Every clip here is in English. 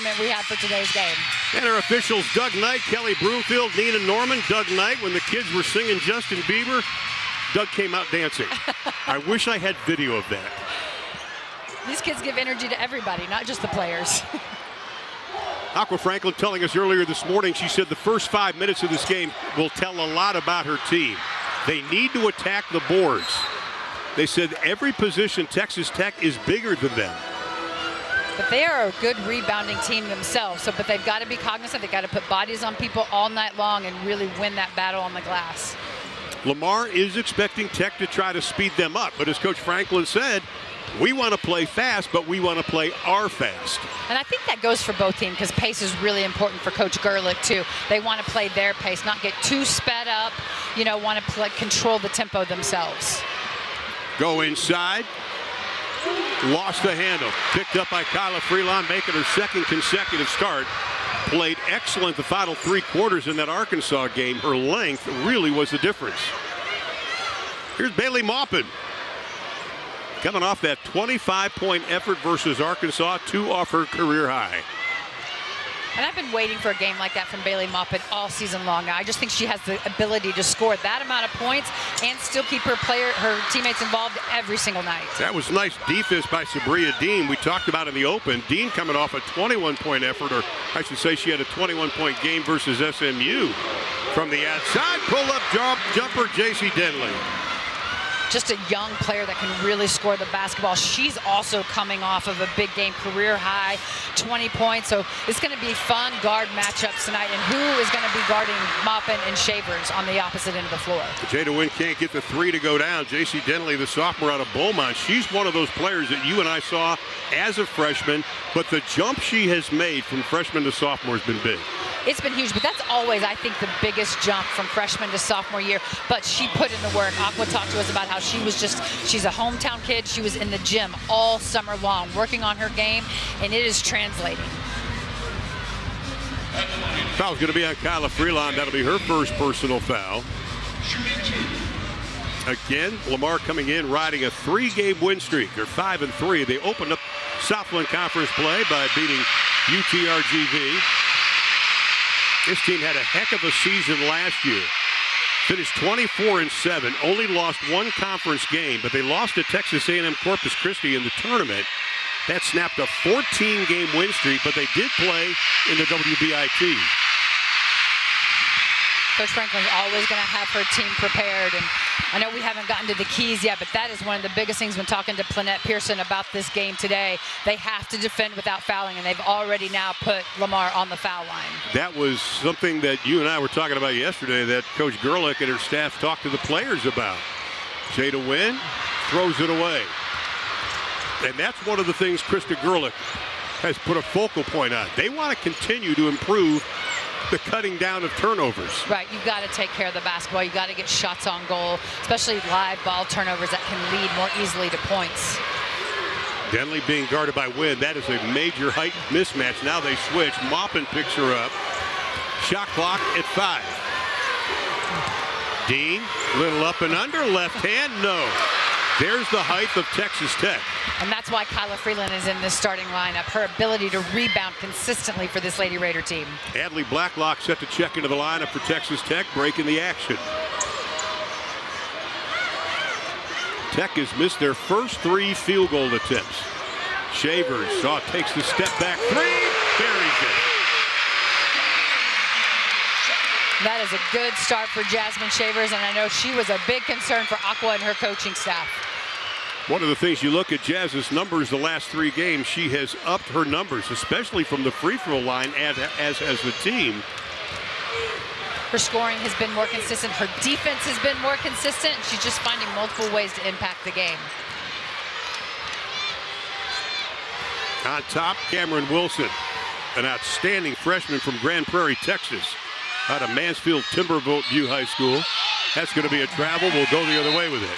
tournament we have for today's game. And our officials, Doug Knight, Kelly Broomfield, Nina Norman. Doug Knight, when the kids were singing Justin Bieber, Doug came out dancing. I wish I had video of that. These kids give energy to everybody, not just the players. Aqua Franklin telling us earlier this morning, she said the first 5 minutes of this game will tell a lot about her team. They need to attack the boards. They said every position Texas Tech is bigger than them. But they are a good rebounding team themselves. But they've got to be cognizant. They've got to put bodies on people all night long and really win that battle on the glass. Lamar is expecting Tech to try to speed them up. But as Coach Franklin said, we want to play fast, but we want to play our fast. And I think that goes for both teams because pace is really important for Coach Gerlich, too. They want to play their pace, not get too sped up, want to control the tempo themselves. Go inside. Lost the handle. Picked up by Kyla Freelon, making her second consecutive start. Played excellent the final 3 quarters in that Arkansas game. Her length really was the difference. Here's Bailey Maupin. Coming off that 25-point effort versus Arkansas, 2 off her career high. And I've been waiting for a game like that from Bailey Maupin all season long. I just think she has the ability to score that amount of points and still keep her teammates involved every single night. That was nice defense by Sabria Dean. We talked about in the open. Dean coming off a 21-point effort, or I should say she had a 21-point game versus SMU. From the outside, pull-up jumper, J.C. Denley. Just a young player that can really score the basketball. She's also coming off of a big game, career high, 20 points. So it's going to be fun guard matchups tonight. And who is going to be guarding Maupin and Shavers on the opposite end of the floor? Jada Wynn can't get the 3 to go down. J.C. Denley, the sophomore out of Beaumont, she's one of those players that you and I saw as a freshman, but the jump she has made from freshman to sophomore has been big. It's been huge, but that's always, I think, the biggest jump from freshman to sophomore year. But she put in the work. Aqua talked to us about how she's a hometown kid. She was in the gym all summer long, working on her game, and it is translating. Foul's going to be on Kyla Freelon. That'll be her first personal foul. Again, Lamar coming in, riding a 3-game win streak. They're 5-3. They opened up Southland Conference play by beating UTRGV. This team had a heck of a season last year. Finished 24-7, only lost 1 conference game, but they lost to Texas A&M Corpus Christi in the tournament. That snapped a 14-game win streak, but they did play in the WBIT. Coach Franklin's always going to have her team prepared, and I know we haven't gotten to the keys yet, but that is one of the biggest things when talking to Planette Pearson about this game today. They have to defend without fouling, and they've already now put Lamar on the foul line. That was something that you and I were talking about yesterday that Coach Gerlich and her staff talked to the players about. Jada Wynn throws it away. And that's one of the things Krista Gerlich has put a focal point on. They want to continue to improve the cutting down of turnovers. Right, you've got to take care of the basketball. You've got to get shots on goal, especially live ball turnovers that can lead more easily to points. Denley being guarded by Wynn. That is a major height mismatch. Now they switch. Maupin picks her up. Shot clock at 5. Dean, little up and under, left hand, no. There's the height of Texas Tech. And that's why Kyla Freeland is in this starting lineup. Her ability to rebound consistently for this Lady Raider team. Adley Blacklock set to check into the lineup for Texas Tech, breaking the action. Tech has missed their first 3 field goal attempts. Shavers takes the step back 3, buries it. That is a good start for Jasmine Shavers, and I know she was a big concern for Aqua and her coaching staff. One of the things you look at Jazz's numbers the last 3 games, she has upped her numbers, especially from the free throw line as has the team. Her scoring has been more consistent. Her defense has been more consistent. She's just finding multiple ways to impact the game. On top, Cameron Wilson, an outstanding freshman from Grand Prairie, Texas, out of Mansfield Timberview High School. That's going to be a travel. We'll go the other way with it.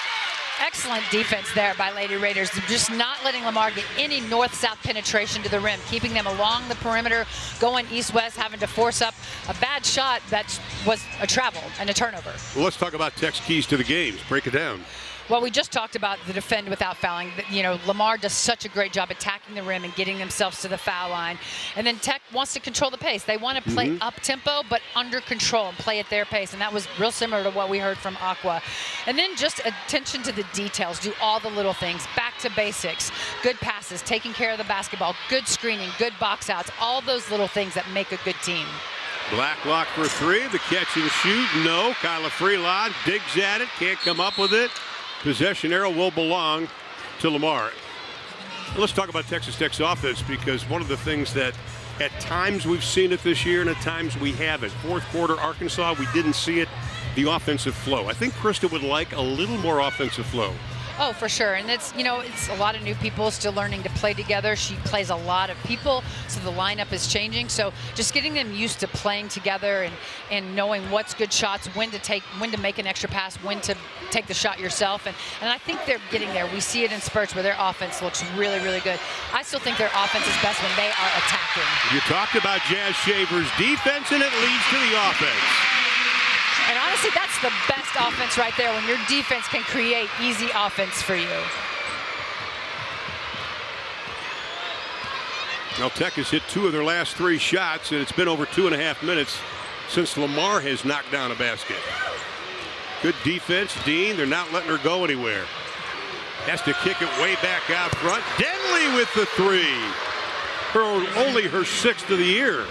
Excellent defense there by Lady Raiders, just not letting Lamar get any north-south penetration to the rim, keeping them along the perimeter, going east-west, having to force up a bad shot that was a travel and a turnover. Well, let's talk about Tech's keys to the games. Break it down. Well, we just talked about the defend without fouling. You know, Lamar does such a great job attacking the rim and getting themselves to the foul line. And then Tech wants to control the pace. They want to play up-tempo, but under control and play at their pace. And that was real similar to what we heard from Aqua. And then just attention to the details. Do all the little things. Back to basics. Good passes, taking care of the basketball, good screening, good box outs. All those little things that make a good team. Blacklock for three. The catch and shoot. No. Kyla Freelon digs at it. Can't come up with it. Possession arrow will belong to Lamar. Let's talk about Texas Tech's offense, because one of the things that at times we've seen it this year and at times we haven't. Fourth quarter Arkansas, we didn't see it. The offensive flow. I think Krista would like a little more offensive flow. Oh, for sure. And it's, you know, it's a lot of new people still learning to play together. She plays a lot of people, so the lineup is changing. So just getting them used to playing together and knowing what's good shots, when to make an extra pass, when to take the shot yourself. And I think they're getting there. We see it in spurts where their offense looks really, really good. I still think their offense is best when they are attacking. You talked about Jazz Shaver's defense, and it leads to the offense. And honestly, that's the best offense right there, when your defense can create easy offense for you. Now, Tech has hit 2 of their last 3 shots, and it's been over 2.5 minutes since Lamar has knocked down a basket. Good defense, Dean. They're not letting her go anywhere. Has to kick it way back out front. Denley with the 3. Only her 6th of the year.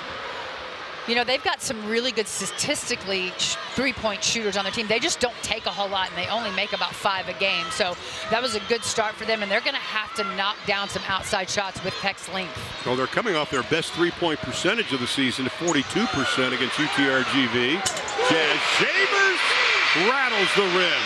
You know, they've got some really good statistically three-point shooters on their team. They just don't take a whole lot, and they only make about 5 a game. So that was a good start for them, and they're going to have to knock down some outside shots with Tech's length. Well, they're coming off their best three-point percentage of the season, 42% against UTRGV. Jazz Shavers rattles the rim.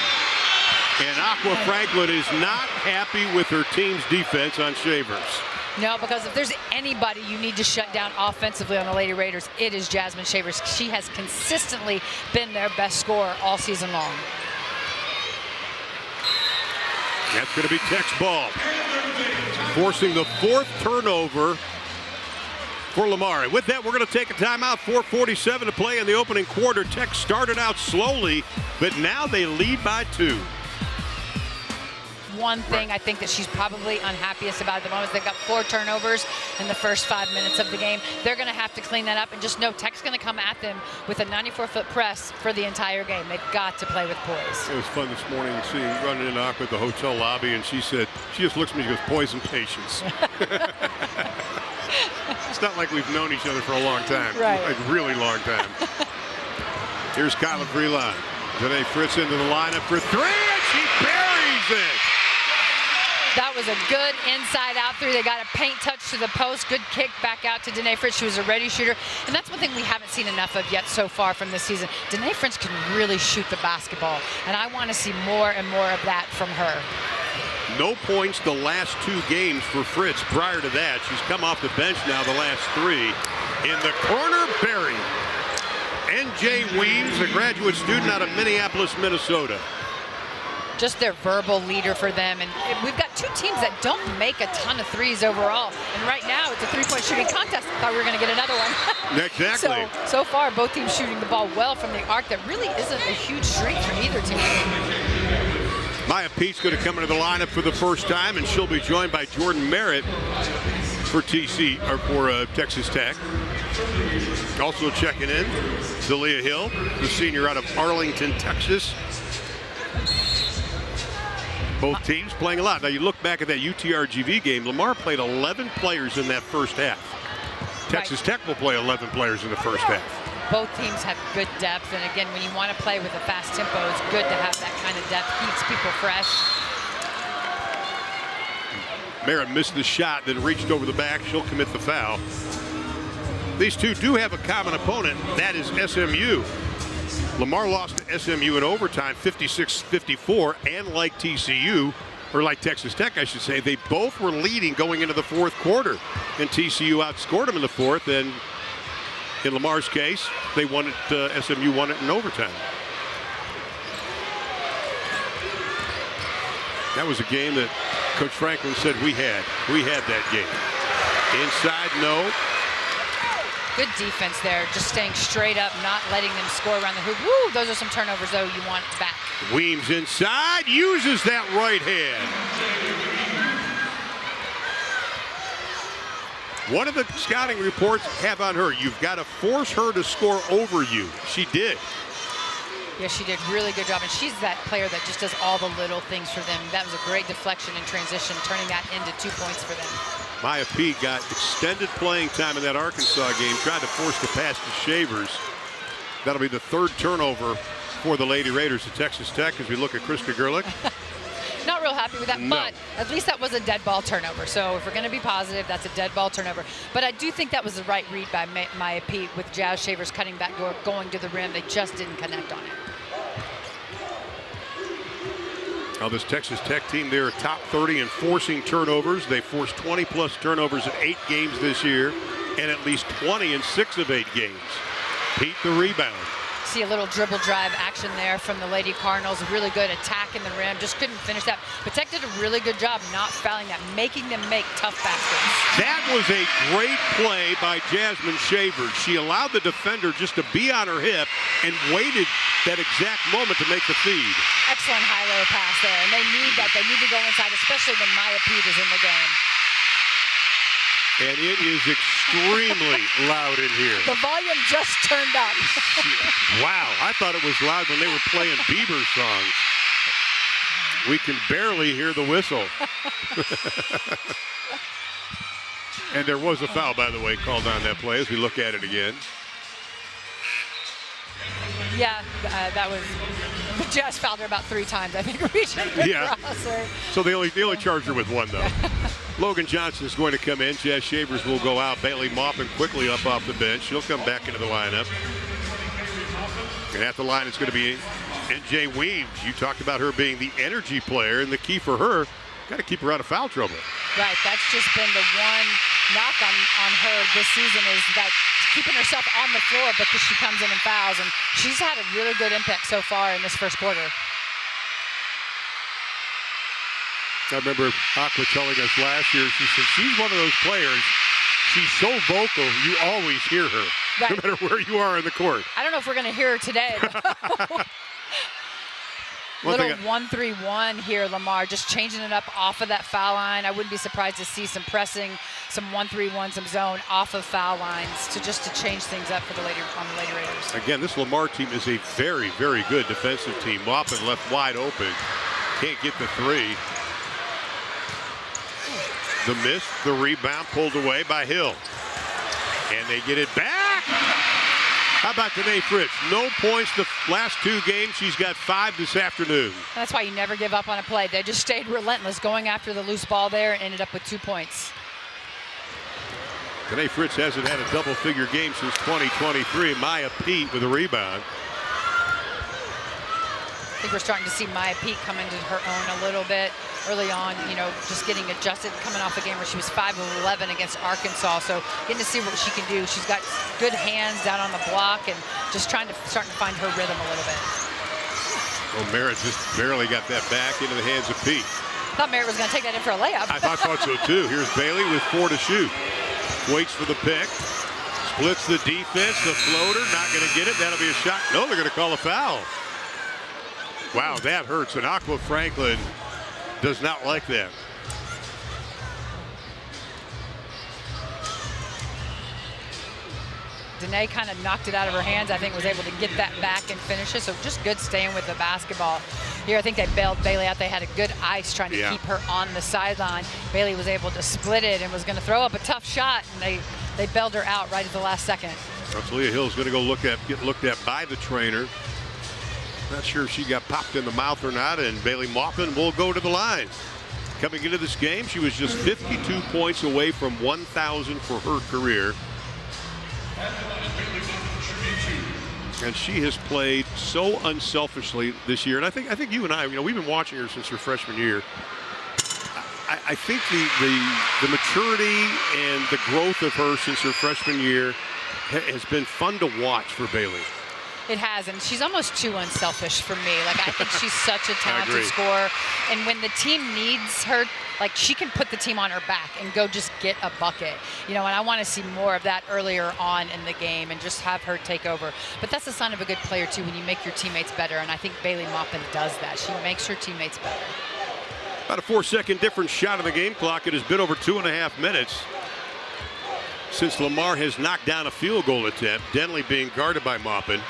And Aqua Franklin is not happy with her team's defense on Shavers. No, because if there's anybody you need to shut down offensively on the Lady Raiders, it is Jasmine Shavers. She has consistently been their best scorer all season long. That's going to be Tech's ball. Forcing the 4th turnover for Lamar. And with that, we're going to take a timeout. 4:47 to play in the opening quarter. Tech started out slowly, but now they lead by 2. One thing I think that she's probably unhappiest about at the moment is they've got 4 turnovers in the first 5 minutes of the game. They're going to have to clean that up, and just know Tech's going to come at them with a 94-foot press for the entire game. They've got to play with poise. It was fun this morning seeing running into Aqua at the hotel lobby, and she said, she just looks at me and goes, poise and patience. It's not like we've known each other for a long time. Right. A really long time. Here's Kyla Freelon. Danae Fritz into the lineup for 3, and she buries it. That was a good inside-out 3. They got a paint touch to the post. Good kick back out to Danae Fritz. She was a ready shooter. And that's one thing we haven't seen enough of yet so far from this season. Danae Fritz can really shoot the basketball. And I want to see more and more of that from her. No points the last 2 games for Fritz. Prior to that, she's come off the bench now the last 3. In the corner, buried. N.J. Weems, a graduate student out of Minneapolis, Minnesota. Just their verbal leader for them. And we've got 2 teams that don't make a ton of threes overall. And right now, it's a 3-point shooting contest. I thought we were going to get another one. Exactly. So far, both teams shooting the ball well from the arc. That really isn't a huge streak for either team. Maya Pete's going to come into the lineup for the first time, and she'll be joined by Jordan Merritt for Texas Tech. Also checking in, Zalia Hill, the senior out of Arlington, Texas. Both teams playing a lot. Now you look back at that UTRGV game, Lamar played 11 players in that first half. Texas Tech will play 11 players in the first half. Both teams have good depth, and again, when you want to play with a fast tempo, it's good to have that kind of depth. Keeps people fresh. Merritt missed the shot, then reached over the back. She'll commit the foul. These two do have a common opponent. That is SMU. Lamar lost to SMU in overtime, 56-54, and like TCU, or like Texas Tech, I should say, they both were leading going into the 4th quarter, and TCU outscored them in the 4th, and in Lamar's case, they won it. SMU won it in overtime. That was a game that Coach Franklin said we had. We had that game. Inside, no. Good defense there, just staying straight up, not letting them score around the hoop. Woo, those are some turnovers, though, you want back. Weems inside, uses that right hand. One of the scouting reports have on her, you've got to force her to score over you. She did. Yeah, she did a really good job, and she's that player that just does all the little things for them. That was a great deflection in transition, turning that into 2 points for them. Maya Pete got extended playing time in that Arkansas game, tried to force the pass to Shavers. That'll be the third turnover for the Lady Raiders at Texas Tech as we look at Krista Gerlich. Not real happy with that, No. but at least that was a dead ball turnover. So if we're going to be positive, that's a dead ball turnover. But I do think that was the right read by Maya Pete with Jazz Shavers cutting back, going to the rim. They just didn't connect on it. Now this Texas Tech team, they're top 30 in forcing turnovers. They forced 20-plus turnovers in 8 games this year, and at least 20 in 6 of 8 games. Pete the rebound. See a little dribble drive action there from the Lady Cardinals. Really good attack in the rim. Just couldn't finish that. But Tech did a really good job not fouling that, making them make tough baskets. That was a great play by Jasmine Shavers. She allowed the defender just to be on her hip and waited that exact moment to make the feed. Excellent high-low pass there, and they need that. They need to go inside, especially when Maya Pete is in the game. And it is extremely loud in here. The volume just turned up. Wow, I thought it was loud when they were playing Bieber songs. We can barely hear the whistle. And there was a foul, by the way, called on that play as we look at it again. Yeah, that was. The Jazz fouled her about 3 times, I think, reaching across her. So they only charged her with 1, though. Logan Johnson is going to come in. Jazz Shavers will go out. Bailey Maupin quickly up off the bench. She'll come back into the lineup. And at the line, it's going to be N.J. Weems. You talked about her being the energy player, and the key for her, got to keep her out of foul trouble. Right, that's just been the one knock on her this season, is that keeping herself on the floor because she comes in and fouls, and she's had a really good impact so far in this first quarter. I remember Aqua telling us last year, she said she's one of those players, she's so vocal, you always hear her, right, no matter where you are in the court. I don't know if we're going to hear her today. Little 1-3-1 here, Lamar, just changing it up off of that foul line. I wouldn't be surprised to see some pressing, some 1-3-1, some zone off of foul lines to change things up for the Lady Raiders. Again, this Lamar team is a very, very good defensive team. Maupin left wide open, can't get the 3. The miss, the rebound pulled away by Hill. And they get it back. How about Danae Fritz? No points the last 2 games. She's got 5 this afternoon. That's why you never give up on a play. They just stayed relentless, going after the loose ball there, and ended up with 2 points. Danae Fritz hasn't had a double-figure game since 2023. Maya Pete with a rebound. I think we're starting to see Maya Pete come into her own a little bit early on, just getting adjusted, coming off a game where she was 5 of 11 against Arkansas. So getting to see what she can do. She's got good hands down on the block and just starting to find her rhythm a little bit. Well, Merritt just barely got that back into the hands of Pete. I thought Merritt was going to take that in for a layup. I thought so too. Here's Bailey with 4 to shoot. Waits for the pick. Splits the defense. The floater, not going to get it. That'll be a shot. No, they're going to call a foul. Wow, that hurts. And Aqua Franklin does not like that. Danae kind of knocked it out of her hands. I think was able to get that back and finish it. So just good staying with the basketball. Here, I think they bailed Bailey out. They had a good ice trying to keep her on the sideline. Bailey was able to split it and was going to throw up a tough shot, and they bailed her out right at the last second. So Talia Hill's going to go get looked at by the trainer. Not sure if she got popped in the mouth or not, and Bailey Maupin will go to the line. Coming into this game, she was just 52 points away from 1,000 for her career. And she has played so unselfishly this year. And I think you and I, we've been watching her since her freshman year. I think the maturity and the growth of her since her freshman year has been fun to watch for Bailey. It has, and she's almost too unselfish for me. Like, I think she's such a talented scorer, and when the team needs her, like, she can put the team on her back and go just get a bucket. You know, and I want to see more of that earlier on in the game and just have her take over. But that's a sign of a good player, too, when you make your teammates better, and I think Bailey Maupin does that. She makes her teammates better. About a 4-second difference shot of the game clock. It has been over 2.5 minutes since Lamar has knocked down a field goal attempt. Denley being guarded by Maupin.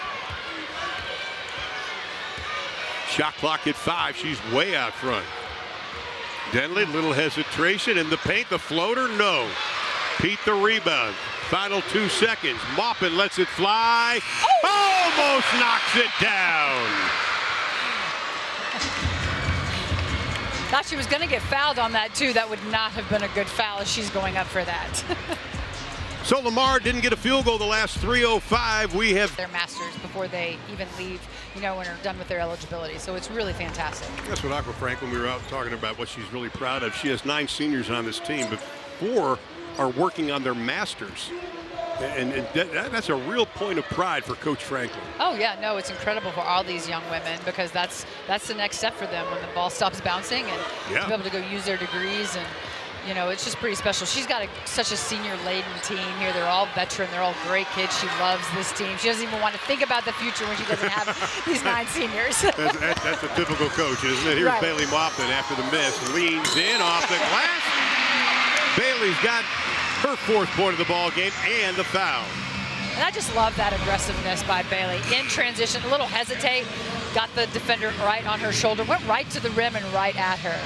Shot clock at 5. She's way out front. Denley, little hesitation in the paint. The floater, no. Pete the rebound. Final 2 seconds. Maupin lets it fly. Almost knocks it down. Thought she was going to get fouled on that, too. That would not have been a good foul as she's going up for that. So Lamar didn't get a field goal the last 3:05. We have their masters before they even leave, you know, when they're done with their eligibility. So it's really fantastic. That's what Aqua Franklin, we were out talking about what she's really proud of. She has 9 seniors on this team, but 4 are working on their masters. And that's a real point of pride for Coach Franklin. Oh, yeah, no, it's incredible for all these young women because that's the next step for them when the ball stops bouncing and to be able to go use their degrees. And, you know, it's just pretty special. She's got such a senior-laden team here. They're all veteran. They're all great kids. She loves this team. She doesn't even want to think about the future when she doesn't have these 9 seniors. That's a typical coach, isn't it? Here's Bailey Maupin after the miss. Leans in off the glass. Bailey's got her 4th point of the ball game and the foul. And I just love that aggressiveness by Bailey. In transition, a little hesitate, got the defender right on her shoulder, went right to the rim and right at her.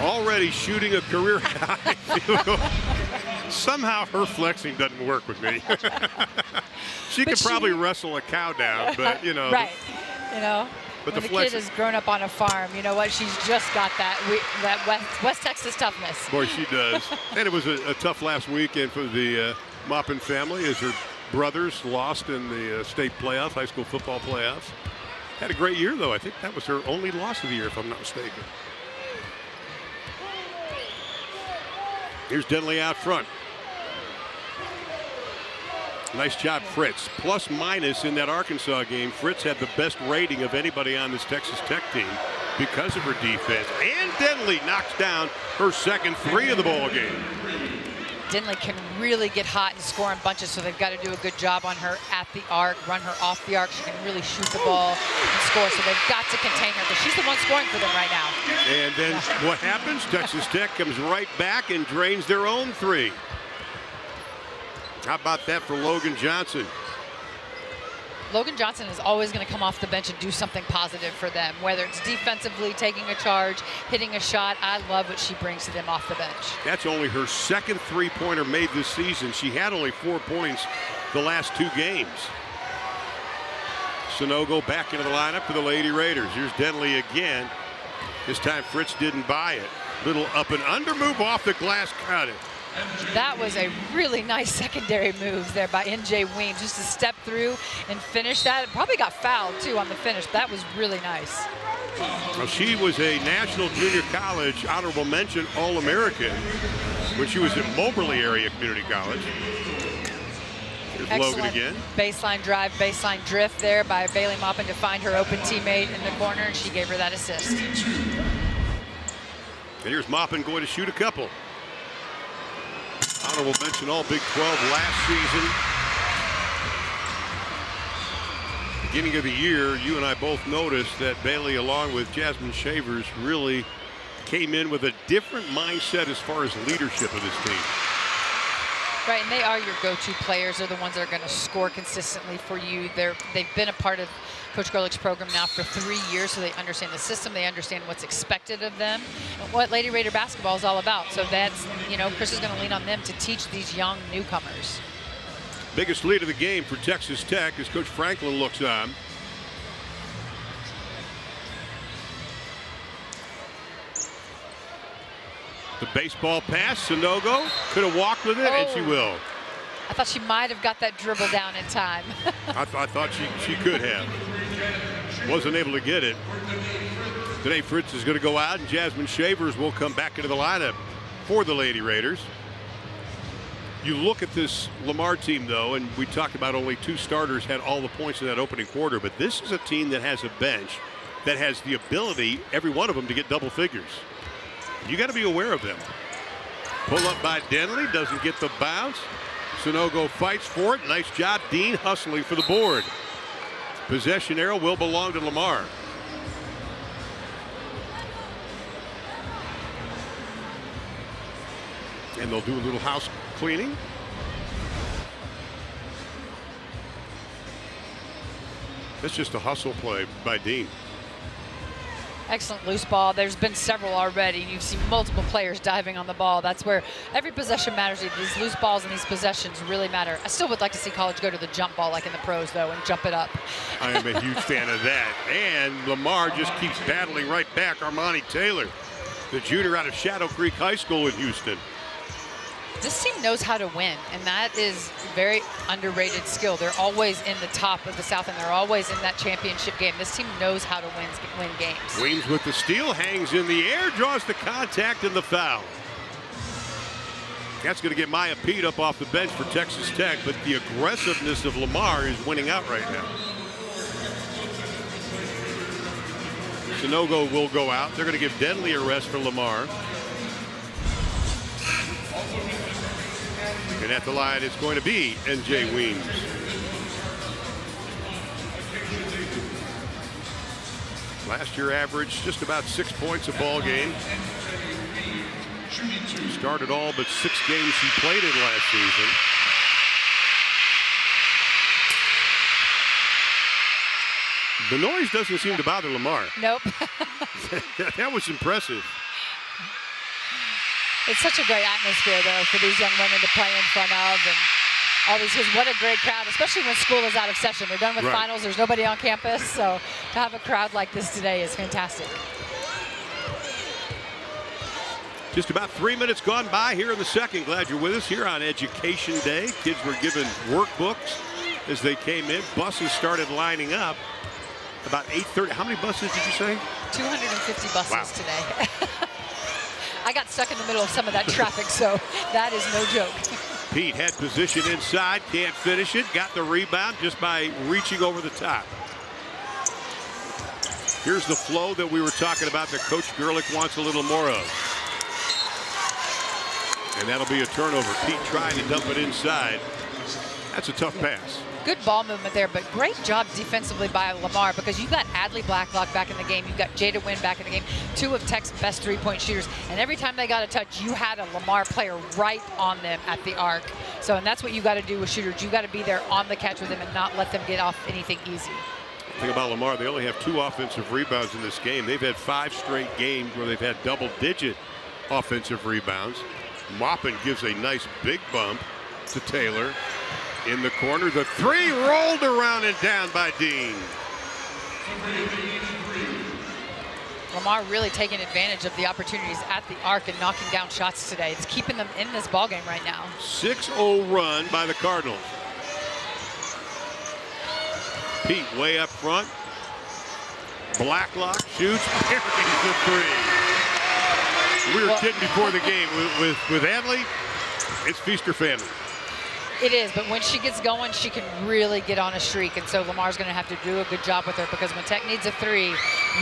Already shooting a career high field goal. Somehow her flexing doesn't work with me. She could probably wrestle a cow down, but you know. Right, you know. But when the kid has grown up on a farm, you know what? She's just got that West Texas toughness. Boy, she does. And it was a tough last weekend for the Maupin family as her brothers lost in the state playoffs, high school football playoffs. Had a great year, though. I think that was her only loss of the year, if I'm not mistaken. Here's Denley out front. Nice job, Fritz. Plus minus in that Arkansas game. Fritz had the best rating of anybody on this Texas Tech team because of her defense. And Denley knocks down her second 3 of the ball game. Denley can really get hot and score in bunches, so they've got to do a good job on her at the arc, run her off the arc. She can really shoot the ball and score, so they've got to contain her because she's the one scoring for them right now. And then what happens? Texas Tech comes right back and drains their own 3. How about that for Logan Johnson? Logan Johnson is always going to come off the bench and do something positive for them, whether it's defensively, taking a charge, hitting a shot. I love what she brings to them off the bench. That's only her second 3-pointer made this season. She had only 4 points the last 2 games. Sonogo back into the lineup for the Lady Raiders. Here's Denley again. This time Fritz didn't buy it. Little up and under move off the glass, cut it. That was a really nice secondary move there by NJ Weems, just to step through and finish that. It probably got fouled, too, on the finish. That was really nice. Well, she was a National Junior College honorable mention All-American when she was at Moberly Area Community College. Here's Excellent Logan again. Baseline drive, baseline drift there by Bailey Maupin to find her open teammate in the corner, and she gave her that assist. And here's Maupin going to shoot a couple. Honorable mention all Big 12 last season. Beginning of the year, you and I both noticed that Bailey, along with Jasmine Shavers, really came in with a different mindset as far as leadership of this team. Right, and they are your go-to players. They're the ones that are going to score consistently for you. They've been a part of Coach Gerlich's program now for 3 years, so they understand the system. They understand what's expected of them and what Lady Raider basketball is all about. So that's, you know, Chris is going to lean on them to teach these young newcomers. Biggest lead of the game for Texas Tech as Coach Franklin looks on. The baseball pass, Sonogo could have walked with it, and she will. I thought she might have got that dribble down in time. I thought she could have. Wasn't able to get it. Today Fritz is going to go out, and Jasmine Shavers will come back into the lineup for the Lady Raiders. You look at this Lamar team, though, and we talked about only 2 starters had all the points in that opening quarter, but this is a team that has a bench that has the ability, every one of them, to get double figures. You got to be aware of them. Pull up by Denley, doesn't get the bounce. Sanogo fights for it. Nice job, Dean, hustling for the board. Possession arrow will belong to Lamar. And they'll do a little house cleaning. That's just a hustle play by Dean. Excellent loose ball. There's been several already. You've seen multiple players diving on the ball. That's where every possession matters. These loose balls and these possessions really matter. I still would like to see college go to the jump ball like in the pros, though, and jump it up. I am a huge fan of that. And Lamar just keeps battling right back. Armani Taylor, the junior out of Shadow Creek High School in Houston. This team knows how to win, and that is very underrated skill. They're always in the top of the South, and they're always in that championship game. This team knows how to win games. Weems with the steal, hangs in the air, draws the contact and the foul. That's going to get Maya Pete up off the bench for Texas Tech, but the aggressiveness of Lamar is winning out right now. Sanogo will go out. They're going to give Denley a rest for Lamar. And at the line, it's going to be N.J. Weems. Last year averaged just about 6 points a ball game. Started all but 6 games he played in last season. The noise doesn't seem to bother Lamar. Nope. That was impressive. It's such a great atmosphere, though, for these young women to play in front of, and all these kids. What a great crowd, especially when school is out of session. They're done with finals. There's nobody on campus, so to have a crowd like this today is fantastic. Just about 3 minutes gone by here in the second. Glad you're with us here on Education Day. Kids were given workbooks as they came in. Buses started lining up about 8:30. How many buses did you say? 250 buses wow. today. I got stuck in the middle of some of that traffic, so that is no joke. Pete had position inside, can't finish it. Got the rebound just by reaching over the top. Here's the flow that we were talking about that Coach Gerlich wants a little more of. And that'll be a turnover. Pete trying to dump it inside. That's a tough pass. Good ball movement there, but great job defensively by Lamar, because you've got Adley Blacklock back in the game. You've got Jada Wynn back in the game, 2 of Tech's best 3-point shooters. And every time they got a touch, you had a Lamar player right on them at the arc. So, and that's what you got to do with shooters. You got to be there on the catch with them and not let them get off anything easy. The thing about Lamar, they only have 2 offensive rebounds in this game. They've had 5 straight games where they've had double-digit offensive rebounds. Maupin gives a nice big bump to Taylor. In the corner, the 3 rolled around and down by Dean. Lamar really taking advantage of the opportunities at the arc and knocking down shots today. It's keeping them in this ballgame right now. 6-0 run by the Cardinals. Pete way up front. Blacklock shoots. There's the 3. We were kidding before the game with Adley. It's feast or famine. It is, but when she gets going, she can really get on a streak, and so Lamar's going to have to do a good job with her, because when Tech needs a 3, you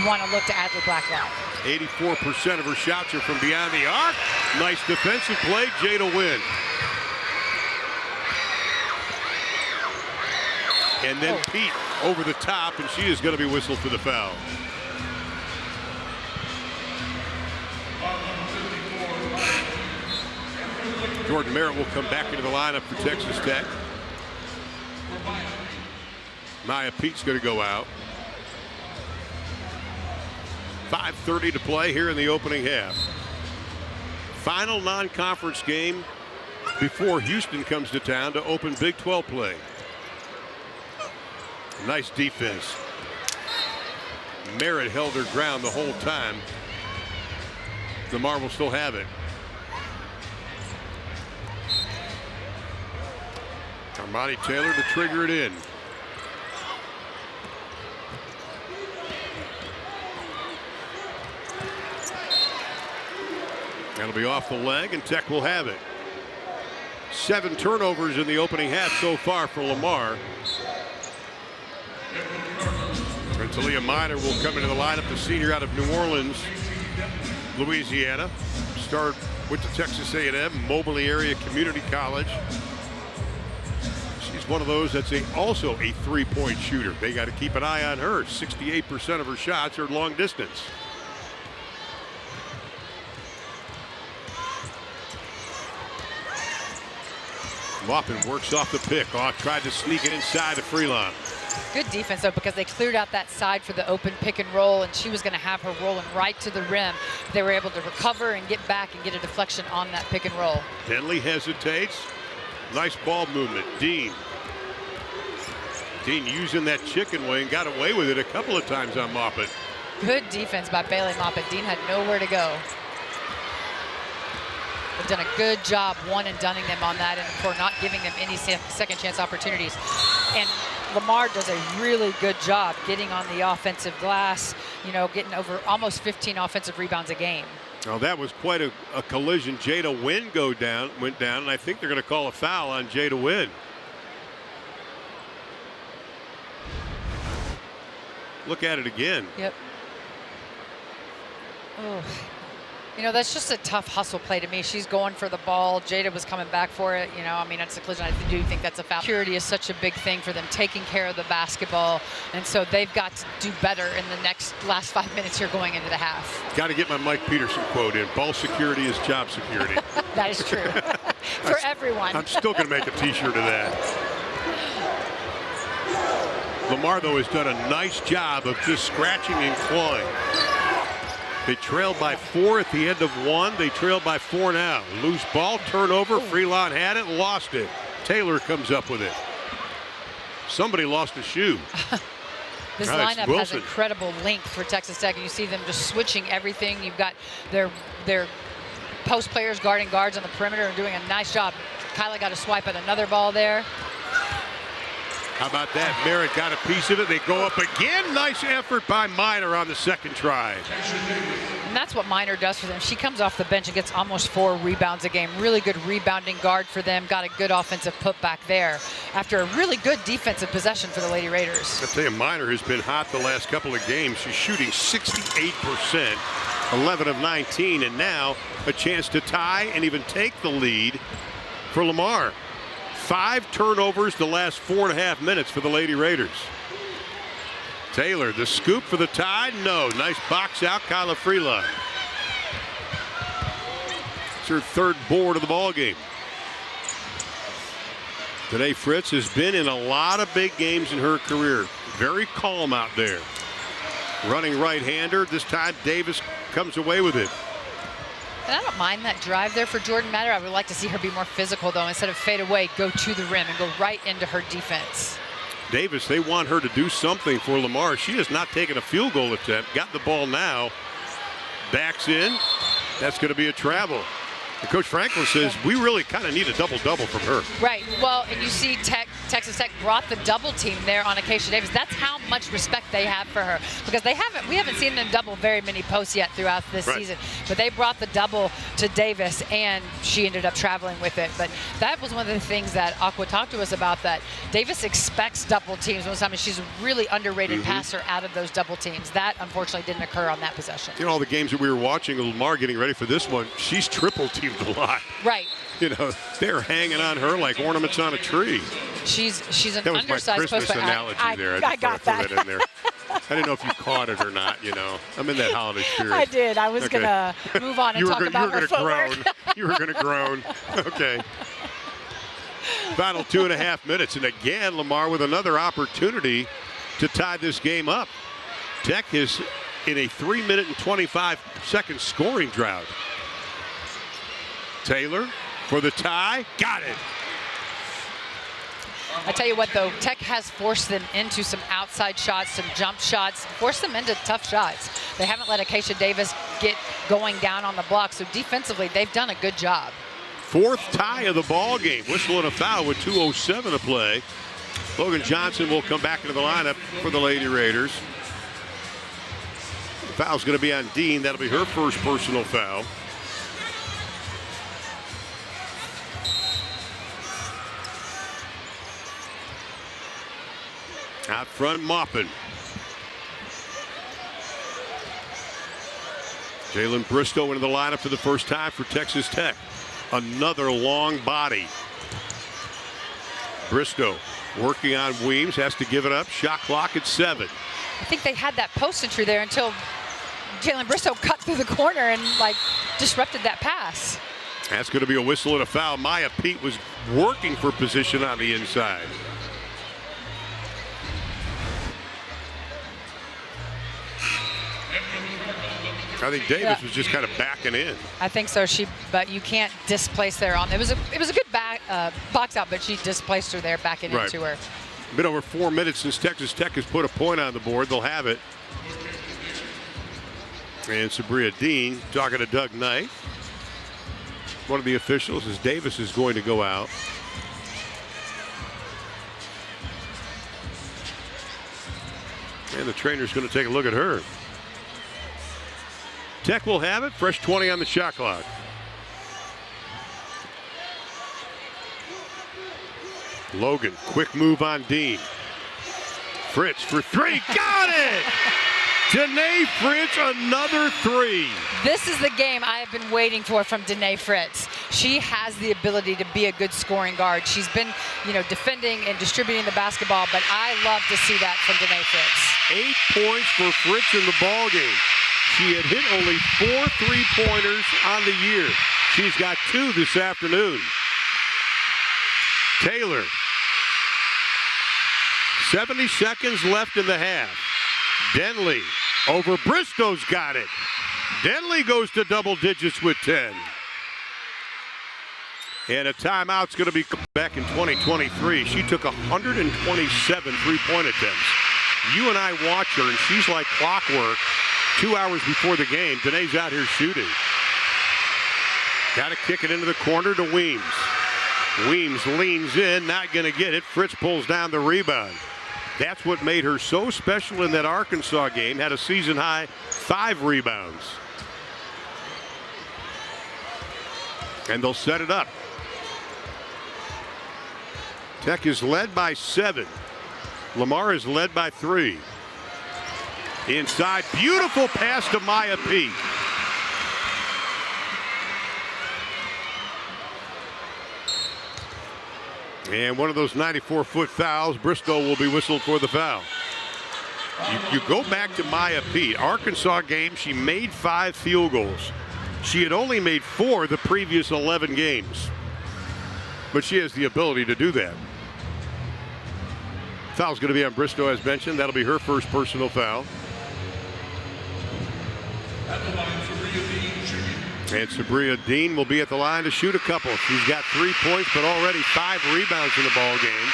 want to look to Adley Blacklock. 84% of her shots are from beyond the arc. Nice defensive play, Jada Wynn. And then Pete over the top, and she is going to be whistled for the foul. Jordan Merritt will come back into the lineup for Texas Tech. Maya Pete's going to go out. 5:30 to play here in the opening half. Final non-conference game before Houston comes to town to open Big 12 play. Nice defense. Merritt held her ground the whole time. Lamar will still have it. Armani Taylor to trigger it in. That'll be off the leg, and Tech will have it. 7 turnovers in the opening half so far for Lamar. And Talia Minor will come into the lineup, the senior out of New Orleans, Louisiana. Went to Texas A&M, Moberly Area Community College. She's one of those that's also a 3-point shooter. They got to keep an eye on her. 68% of her shots are long distance. Maupin works off the pick. Tried to sneak it inside to Freelon. Good defense, though, because they cleared out that side for the open pick and roll, and she was going to have her rolling right to the rim. They were able to recover and get back and get a deflection on that pick and roll. Denley hesitates. Nice ball movement. Dean using that chicken wing, got away with it a couple of times on Maupin. Good defense by Bailey Maupin. Dean had nowhere to go. They've done a good job one and dunning them on that and for not giving them any second chance opportunities. And Lamar does a really good job getting on the offensive glass, getting over almost 15 offensive rebounds a game. Oh, that was quite a collision. Jada Wynn went down, and I think they're going to call a foul on Jada Wynn. Look at it again. Yep. Oh. That's just a tough hustle play to me. She's going for the ball. Jada was coming back for it. It's a collision. I do think that's a foul. Security is such a big thing for them, taking care of the basketball. And so they've got to do better in the last 5 minutes here going into the half. Got to get my Mike Peterson quote in. Ball security is job security. That is true. For everyone. I'm still going to make a T-shirt of that. Lamar, though, has done a nice job of just scratching and clawing. They trailed by 4 at the end of 1. They trailed by 4 now. Loose ball, turnover. Freelon had it, lost it. Taylor comes up with it. Somebody lost a shoe. This lineup has incredible length for Texas Tech, and you see them just switching everything. You've got their post players guarding guards on the perimeter and doing a nice job. Kyla got a swipe at another ball there. How about that? Merritt got a piece of it. They go up again. Nice effort by Minor on the second try. And that's what Minor does for them. She comes off the bench and gets almost 4 rebounds a game. Really good rebounding guard for them. Got a good offensive putback there after a really good defensive possession for the Lady Raiders. I'll tell you, Minor has been hot the last couple of games. She's shooting 68%, 11 of 19, and now a chance to tie and even take the lead for Lamar. 5 turnovers the last 4.5 minutes for the Lady Raiders. Taylor, the scoop for the tie. No. Nice box out, Kyla Freelon. It's her 3rd board of the ball game. Today, Fritz has been in a lot of big games in her career. Very calm out there. Running right-hander. This time, Davis comes away with it. And I don't mind that drive there for Jordan Matter. I would like to see her be more physical, though. Instead of fade away, go to the rim and go right into her defense. Davis, they want her to do something for Lamar. She has not taken a field goal attempt. Got the ball now. Backs in. That's going to be a travel. And Coach Franklin says we really kind of need a double-double from her. Right. Well, and you see Texas Tech brought the double team there on Acacia Davis. That's how much respect they have for her, because we haven't seen them double very many posts yet throughout this season. But they brought the double to Davis, and she ended up traveling with it. But that was one of the things that Aqua talked to us about, that Davis expects double teams most of the time, and she's a really underrated passer out of those double teams. That, unfortunately, didn't occur on that possession. All the games that we were watching, Lamar getting ready for this one, she's triple teamed a lot. Right. They're hanging on her like ornaments on a tree. She's an that was undersized my Christmas post analogy there. I got that. In there. I didn't know if you caught it or not. I'm in that holiday spirit. I did. I was gonna move on and talk about her footwork. You were gonna groan. Okay. Final 2.5 minutes, and again Lamar with another opportunity to tie this game up. Tech is in a 3-minute and 25-second scoring drought. Taylor for the tie. Got it. I tell you what, though, Tech has forced them into some outside shots, some jump shots, forced them into tough shots. They haven't let Acacia Davis get going down on the block, so defensively they've done a good job. 4th tie of the ball game. Whistle and a foul with 2:07 to play. Logan Johnson will come back into the lineup for the Lady Raiders. The foul's going to be on Dean. That'll be her first personal foul. Out front, Maupin. Jalen Bristow into the lineup for the first time for Texas Tech. Another long body. Bristow working on Weems, has to give it up. Shot clock at 7. I think they had that post entry there until Jalen Bristow cut through the corner and disrupted that pass. That's going to be a whistle and a foul. Maya Pete was working for position on the inside. I think Davis was just kind of backing in. I think so. But you can't displace there on. It was a good box out, but she displaced her there, backing into her. Been over 4 minutes since Texas Tech has put a point on the board. They'll have it. And Sabria Dean talking to Doug Knight, one of the officials, as Davis is going to go out. And the trainer's going to take a look at her. Tech will have it. Fresh 20 on the shot clock. Logan, quick move on Dean. Fritz for 3, got it! Danae Fritz, another 3. This is the game I have been waiting for from Danae Fritz. She has the ability to be a good scoring guard. She's been, defending and distributing the basketball, but I love to see that from Danae Fritz. 8 points for Fritz in the ball game. She had hit only 4 3-pointers on the year. She's got 2 this afternoon. Taylor. 70 seconds left in the half. Denley over Bristow's got it. Denley goes to double digits with 10. And a timeout's going to be back in 2023. She took 127 3-point attempts. You and I watch her, and she's like clockwork. 2 hours before the game, Danae's out here shooting. Got to kick it into the corner to Weems. Weems leans in, not going to get it. Fritz pulls down the rebound. That's what made her so special in that Arkansas game. Had a season high 5 rebounds. And they'll set it up. Tech is led by 7. Lamar is led by 3. Inside, beautiful pass to Maya Pete. And one of those 94-foot fouls, Bristow will be whistled for the foul. You go back to Maya Pete. Arkansas game, she made 5 field goals. She had only made 4 the previous 11 games. But she has the ability to do that. Foul's going to be on Bristow, as mentioned. That'll be her first personal foul. And Sabria Dean will be at the line to shoot a couple. She's got 3 points, but already 5 rebounds in the ball game.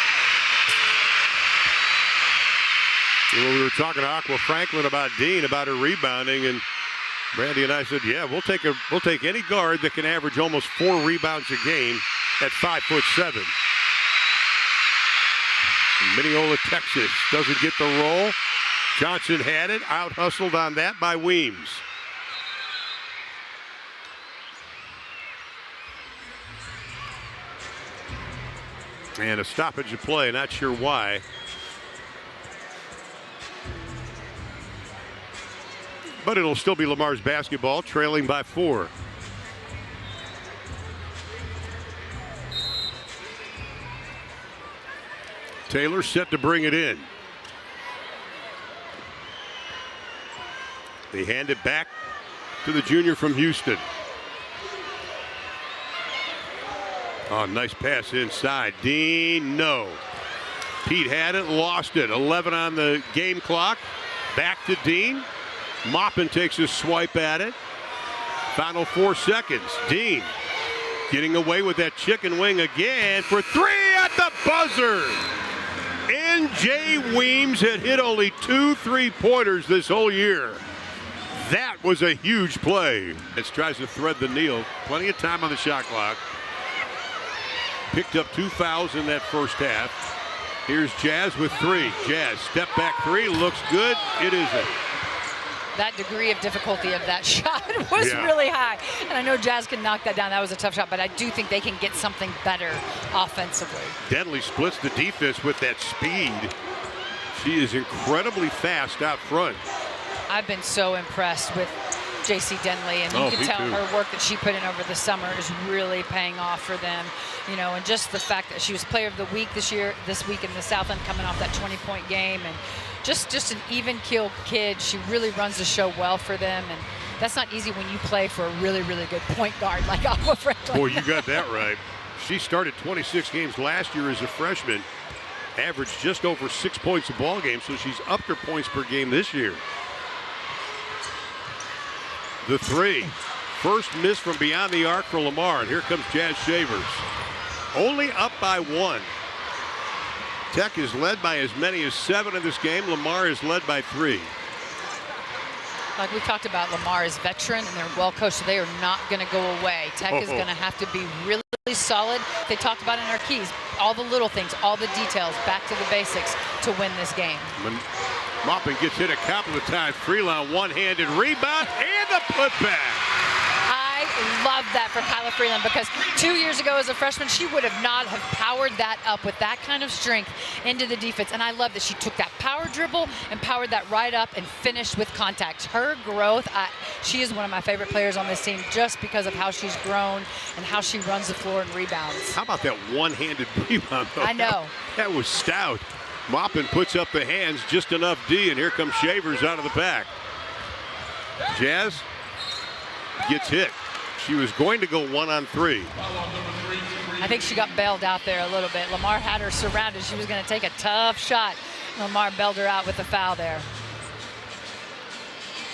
We were talking to Aqua Franklin about Dean, about her rebounding, and Brandy and I said, yeah, we'll take any guard that can average almost 4 rebounds a game at 5'7". Mineola, Texas doesn't get the roll. Johnson had it, out hustled on that by Weems. And a stoppage of play, not sure why. But it'll still be Lamar's basketball, trailing by 4. Taylor set to bring it in. They hand it back to the junior from Houston. Oh, nice pass inside. Dean, no. Pete had it, lost it. 11 on the game clock. Back to Dean. Maupin takes a swipe at it. Final 4 seconds. Dean getting away with that chicken wing again for 3 at the buzzer. N.J. Weems had hit only 2 3-pointers this whole year. That was a huge play. It tries to thread the needle. Plenty of time on the shot clock. Picked up 2 fouls in that first half. Here's Jazz with 3. Jazz, step back 3, looks good. It isn't. That degree of difficulty of that shot was really high. And I know Jazz can knock that down. That was a tough shot, but I do think they can get something better offensively. Denley splits the defense with that speed. She is incredibly fast out front. I've been so impressed with J.C. Denley, and you can tell her work that she put in over the summer is really paying off for them. You know, and just the fact that she was Player of the Week this week in the Southland, coming off that 20-point game, and just an even-keeled kid. She really runs the show well for them, and that's not easy when you play for a really, really good point guard like Aqua Franklin. Boy, you got that right. She started 26 games last year as a freshman, averaged just over 6 points a ball game, so she's upped her points per game this year. The three. First miss from beyond the arc for Lamar, and here comes Jazz Shavers. Only up by 1. Tech is led by as many as 7 in this game. Lamar is led by 3. Like we talked about, Lamar is veteran and they're well coached, so they are not going to go away. Tech is going to have to be really solid. They talked about in our keys, all the little things, all the details, back to the basics to win this game. Maupin gets hit a couple of times. Freeland one-handed rebound and the putback. I love that for Kyla Freeland, because 2 years ago as a freshman, she would have not have powered that up with that kind of strength into the defense. And I love that she took that power dribble and powered that right up and finished with contact. Her growth, she is one of my favorite players on this team just because of how she's grown and how she runs the floor and rebounds. How about that one-handed rebound, though? I know. That was stout. Maupin puts up the hands, just enough D, and here comes Shavers out of the back. Jazz gets hit. She was going to go 1-on-3. I think she got bailed out there a little bit. Lamar had her surrounded. She was going to take a tough shot. Lamar bailed her out with the foul there.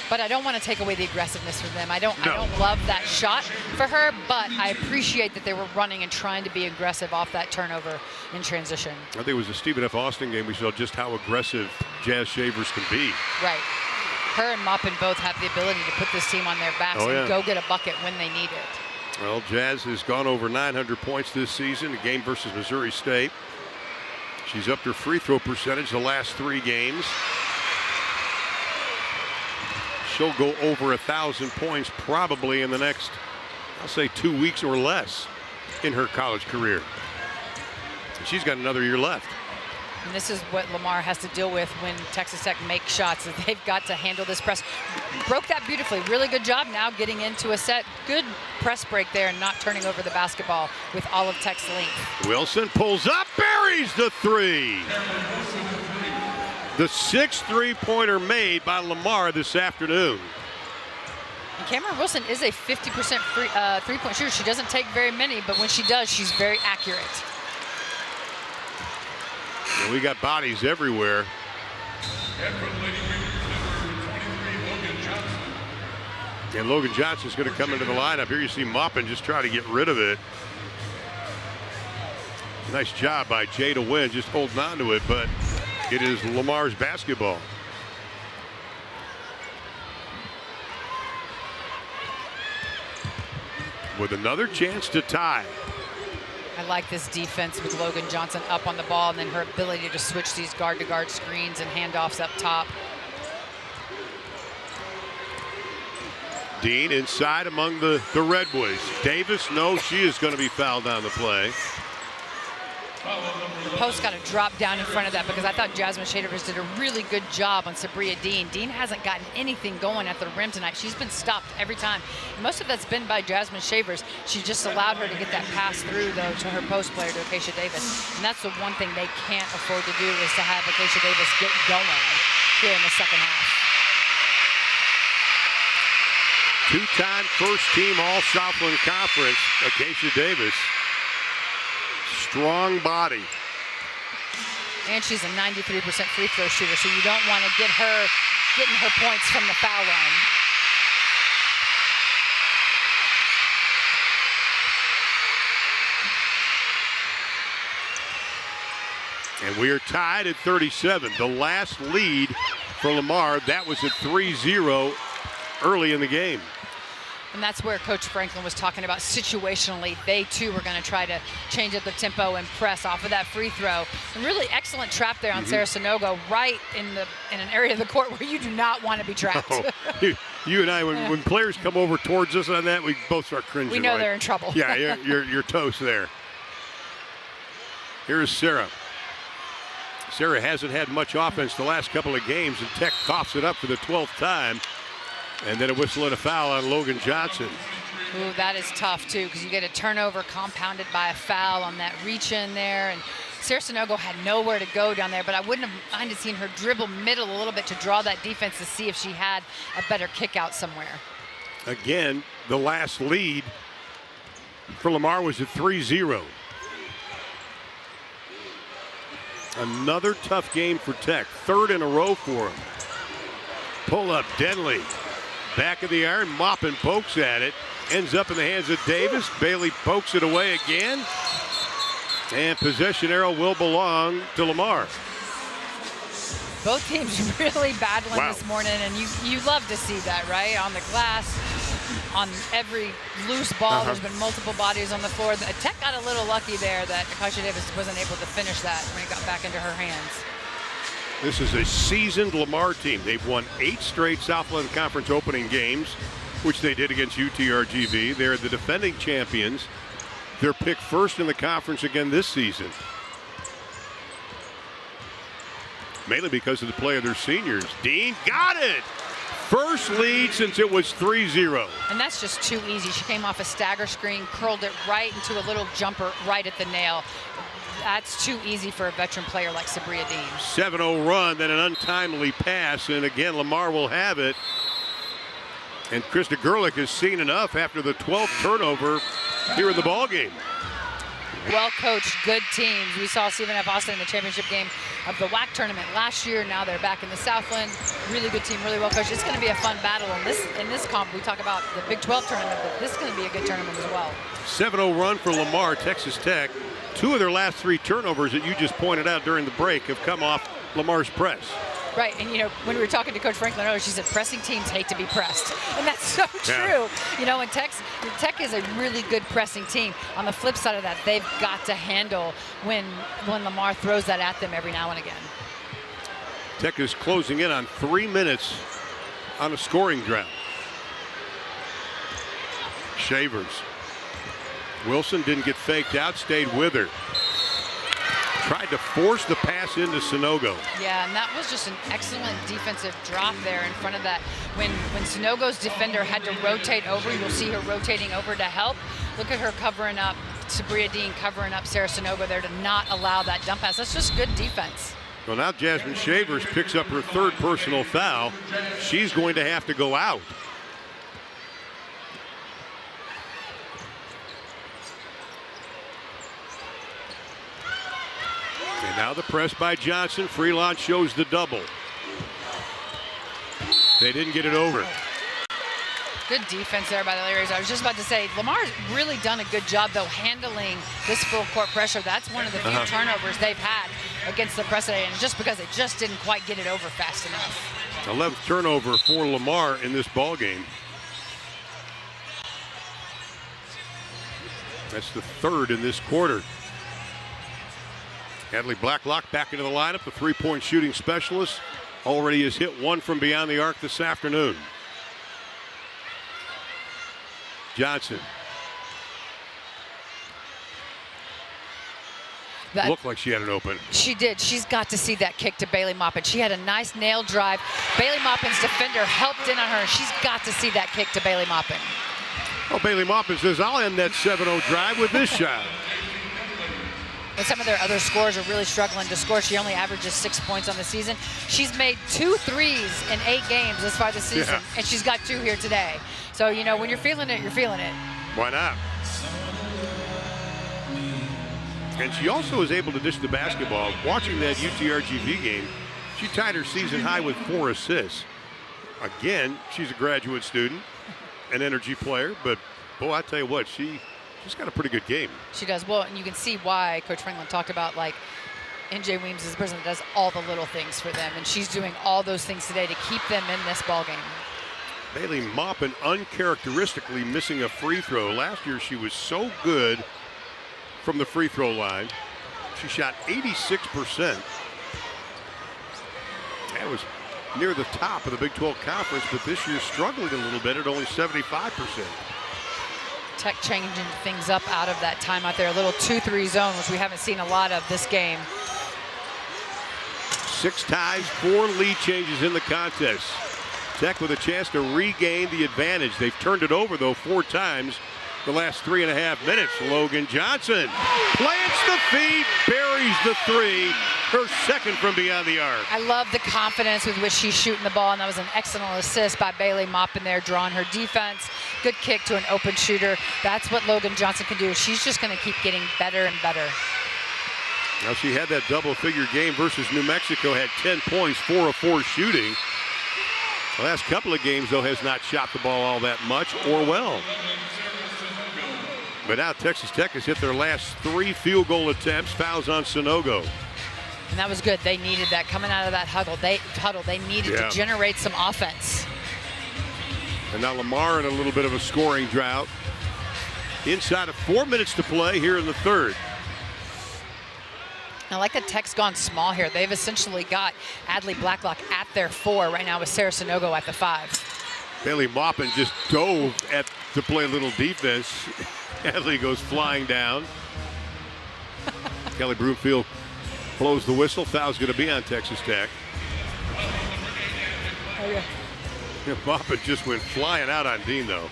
But I don't want to take away the aggressiveness from them. I don't love that shot for her, but I appreciate that they were running and trying to be aggressive off that turnover in transition. I think it was the Stephen F. Austin game we saw just how aggressive Jazz Shavers can be. Right. Her and Maupin both have the ability to put this team on their backs and go get a bucket when they need it. Well, Jazz has gone over 900 points this season, a game versus Missouri State. She's upped her free throw percentage the last 3 games. She'll go over 1,000 points probably in the next, I'll say, 2 weeks or less in her college career. She's got another year left. And this is what Lamar has to deal with when Texas Tech makes shots. They've got to handle this press. Broke that beautifully. Really good job now getting into a set. Good press break there and not turning over the basketball with all of Tech's length. Wilson pulls up, buries the 3. The 6th three-pointer made by Lamar this afternoon. And Cameron Wilson is a 50% three-point shooter. She doesn't take very many, but when she does, she's very accurate. And we got bodies everywhere. And Logan Johnson's going to come into the lineup. Here you see Maupin just try to get rid of it. Nice job by Jay to win, just holding on to it, but it is Lamar's basketball. With another chance to tie. I like this defense with Logan Johnson up on the ball and then her ability to switch these guard-to-guard screens and handoffs up top. Dean inside among the Redwoods. Davis, no, she is going to be fouled on the play. The post got to drop down in front of that because I thought Jasmine Shavers did a really good job on Sabria Dean. Dean hasn't gotten anything going at the rim tonight. She's been stopped every time. And most of that's been by Jasmine Shavers. She just allowed her to get that pass through, though, to her post player, to Acacia Davis. And that's the one thing they can't afford to do, is to have Acacia Davis get going here in the second half. 2-time first-team All-Southland Conference, Acacia Davis. Strong body. And she's a 93% free throw shooter, so you don't want to get her getting her points from the foul line. And we are tied at 37. The last lead for Lamar, that was at 3-0 early in the game. And that's where Coach Franklin was talking about situationally. They, too, were going to try to change up the tempo and press off of that free throw. And really excellent trap there on Sarah Sanogo, right in an area of the court where you do not want to be trapped. Oh, you and I, when players come over towards us on that, we both start cringing. We know right? They're in trouble. Yeah, you're toast there. Here's Sarah. Sarah hasn't had much offense the last couple of games, and Tech coughs it up for the 12th time. And then a whistle and a foul on Logan Johnson. Ooh, that is tough, too, because you get a turnover compounded by a foul on that reach in there. And Sarah Sonogo had nowhere to go down there, but I wouldn't have minded seeing her dribble middle a little bit to draw that defense to see if she had a better kick out somewhere. Again, the last lead for Lamar was at 3-0. Another tough game for Tech. Third in a row for them. Pull up Denley. Back of the iron, Maupin pokes at it. Ends up in the hands of Davis. Bailey pokes it away again. And possession arrow will belong to Lamar. Both teams really battling this morning, and you love to see that, right? On the glass, on every loose ball, there's been multiple bodies on the floor. Tech got a little lucky there that Akasha Davis wasn't able to finish that when it got back into her hands. This is a seasoned Lamar team. They've won 8 straight Southland Conference opening games, which they did against UTRGV. They're the defending champions. They're picked first in the conference again this season. Mainly because of the play of their seniors. Dean got it! First lead since it was 3-0. And that's just too easy. She came off a stagger screen, curled it right into a little jumper right at the nail. That's too easy for a veteran player like Sabria Dean. 7-0 run, then an untimely pass, and again Lamar will have it. And Krista Gerlich has seen enough after the 12th turnover here in the ballgame. Well-coached, good teams. We saw Stephen F. Austin in the championship game of the WAC tournament last year. Now they're back in the Southland. Really good team, really well-coached. It's going to be a fun battle. In this comp, we talk about the Big 12 tournament, but this is going to be a good tournament as well. 7-0 run for Lamar, Texas Tech. 2 of their last 3 turnovers that you just pointed out during the break have come off Lamar's press. Right, and when we were talking to Coach Franklin earlier, she said pressing teams hate to be pressed, and that's so true. And Tech is a really good pressing team. On the flip side of that, they've got to handle when Lamar throws that at them every now and again. Tech is closing in on 3 minutes on a scoring drought. Shavers. Wilson didn't get faked out, stayed with her. Tried to force the pass into Sonogo. Yeah, and that was just an excellent defensive drop there in front of that. When Sonogo's defender had to rotate over, you'll see her rotating over to help. Look at her covering up, Sabria Dean covering up Sarah Sonogo there to not allow that dump pass. That's just good defense. Well, now Jasmine Shavers picks up her 3rd personal foul. She's going to have to go out. And now the press by Johnson. Freelon shows the double. They didn't get it over. Good defense there by the Larrys. I was just about to say, Lamar's really done a good job, though, handling this full court pressure. That's one of the few turnovers they've had against the press today, and just because they just didn't quite get it over fast enough. 11th turnover for Lamar in this ball game. That's the 3rd in this quarter. Hadley Blacklock back into the lineup, the 3-point shooting specialist. Already has hit 1 from beyond the arc this afternoon. Johnson. That looked like she had it open. She did. She's got to see that kick to Bailey Maupin. She had a nice nail drive. Bailey Maupin's defender helped in on her. She's got to see that kick to Bailey Maupin. Well, Bailey Maupin says, I'll end that 7-0 drive with this shot. And some of their other scorers are really struggling to score. She only averages 6 points on the season. She's made 2 threes in 8 games this far this season, and she's got 2 here today. So, when you're feeling it, you're feeling it. Why not? And she also is able to dish the basketball. Watching that UTRGV game, she tied her season high with 4 assists. Again, she's a graduate student, an energy player, but, boy, I tell you what, she's got a pretty good game. She does. Well, and you can see why Coach Franklin talked about, like, NJ Weems is the person that does all the little things for them, and she's doing all those things today to keep them in this ball game. Bailey Maupin uncharacteristically missing a free throw. Last year she was so good from the free throw line. She shot 86%. That was near the top of the Big 12 Conference, but this year struggling a little bit at only 75%. Tech changing things up out of that time out there. A little 2-3 zone, which we haven't seen a lot of this game. 6 ties, 4 lead changes in the contest. Tech with a chance to regain the advantage. They've turned it over, though, 4 times the last 3.5 minutes. Logan Johnson plants the feet, buries the 3, her second from beyond the arc. I love the confidence with which she's shooting the ball, and that was an excellent assist by Bailey Maupin there, drawing her defense. Good kick to an open shooter. That's what Logan Johnson can do. She's just going to keep getting better and better. Now, she had that double-figure game versus New Mexico, had 10 points, 4 of 4 shooting. The last couple of games, though, has not shot the ball all that much or well. But now Texas Tech has hit their last 3 field goal attempts, fouls on Sonogo. And that was good. They needed that coming out of that huddle. They needed to generate some offense. And now Lamar in a little bit of a scoring drought. Inside of 4 minutes to play here in the third. I like that Tech's gone small here. They've essentially got Adley Blacklock at their 4 right now with Sarah Sonogo at the 5. Bailey Maupin just dove to play a little defense. Adley goes flying down. Kelly Broomfield blows the whistle. Foul's going to be on Texas Tech. Oh, yeah. Maupin just went flying out on Dean, though.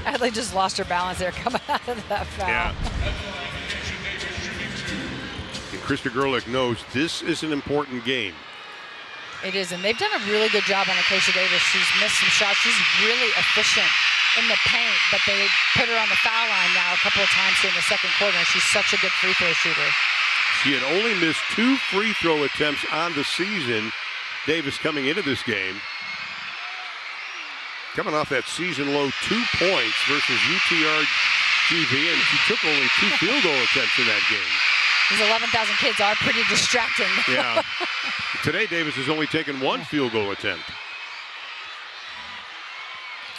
Adley just lost her balance there coming out of that foul. Yeah. And Krista Gerlich knows this is an important game. It is, and they've done a really good job on Acacia Davis. She's missed some shots. She's really efficient in the paint, but they put her on the foul line now a couple of times here in the second quarter, and she's such a good free throw shooter. She had only missed 2 free throw attempts on the season. Davis coming into this game, coming off that season low 2 points versus UTRGV, and she took only 2 field goal attempts in that game. These 11,000 kids are pretty distracting. Yeah. Today, Davis has only taken 1 field goal attempt.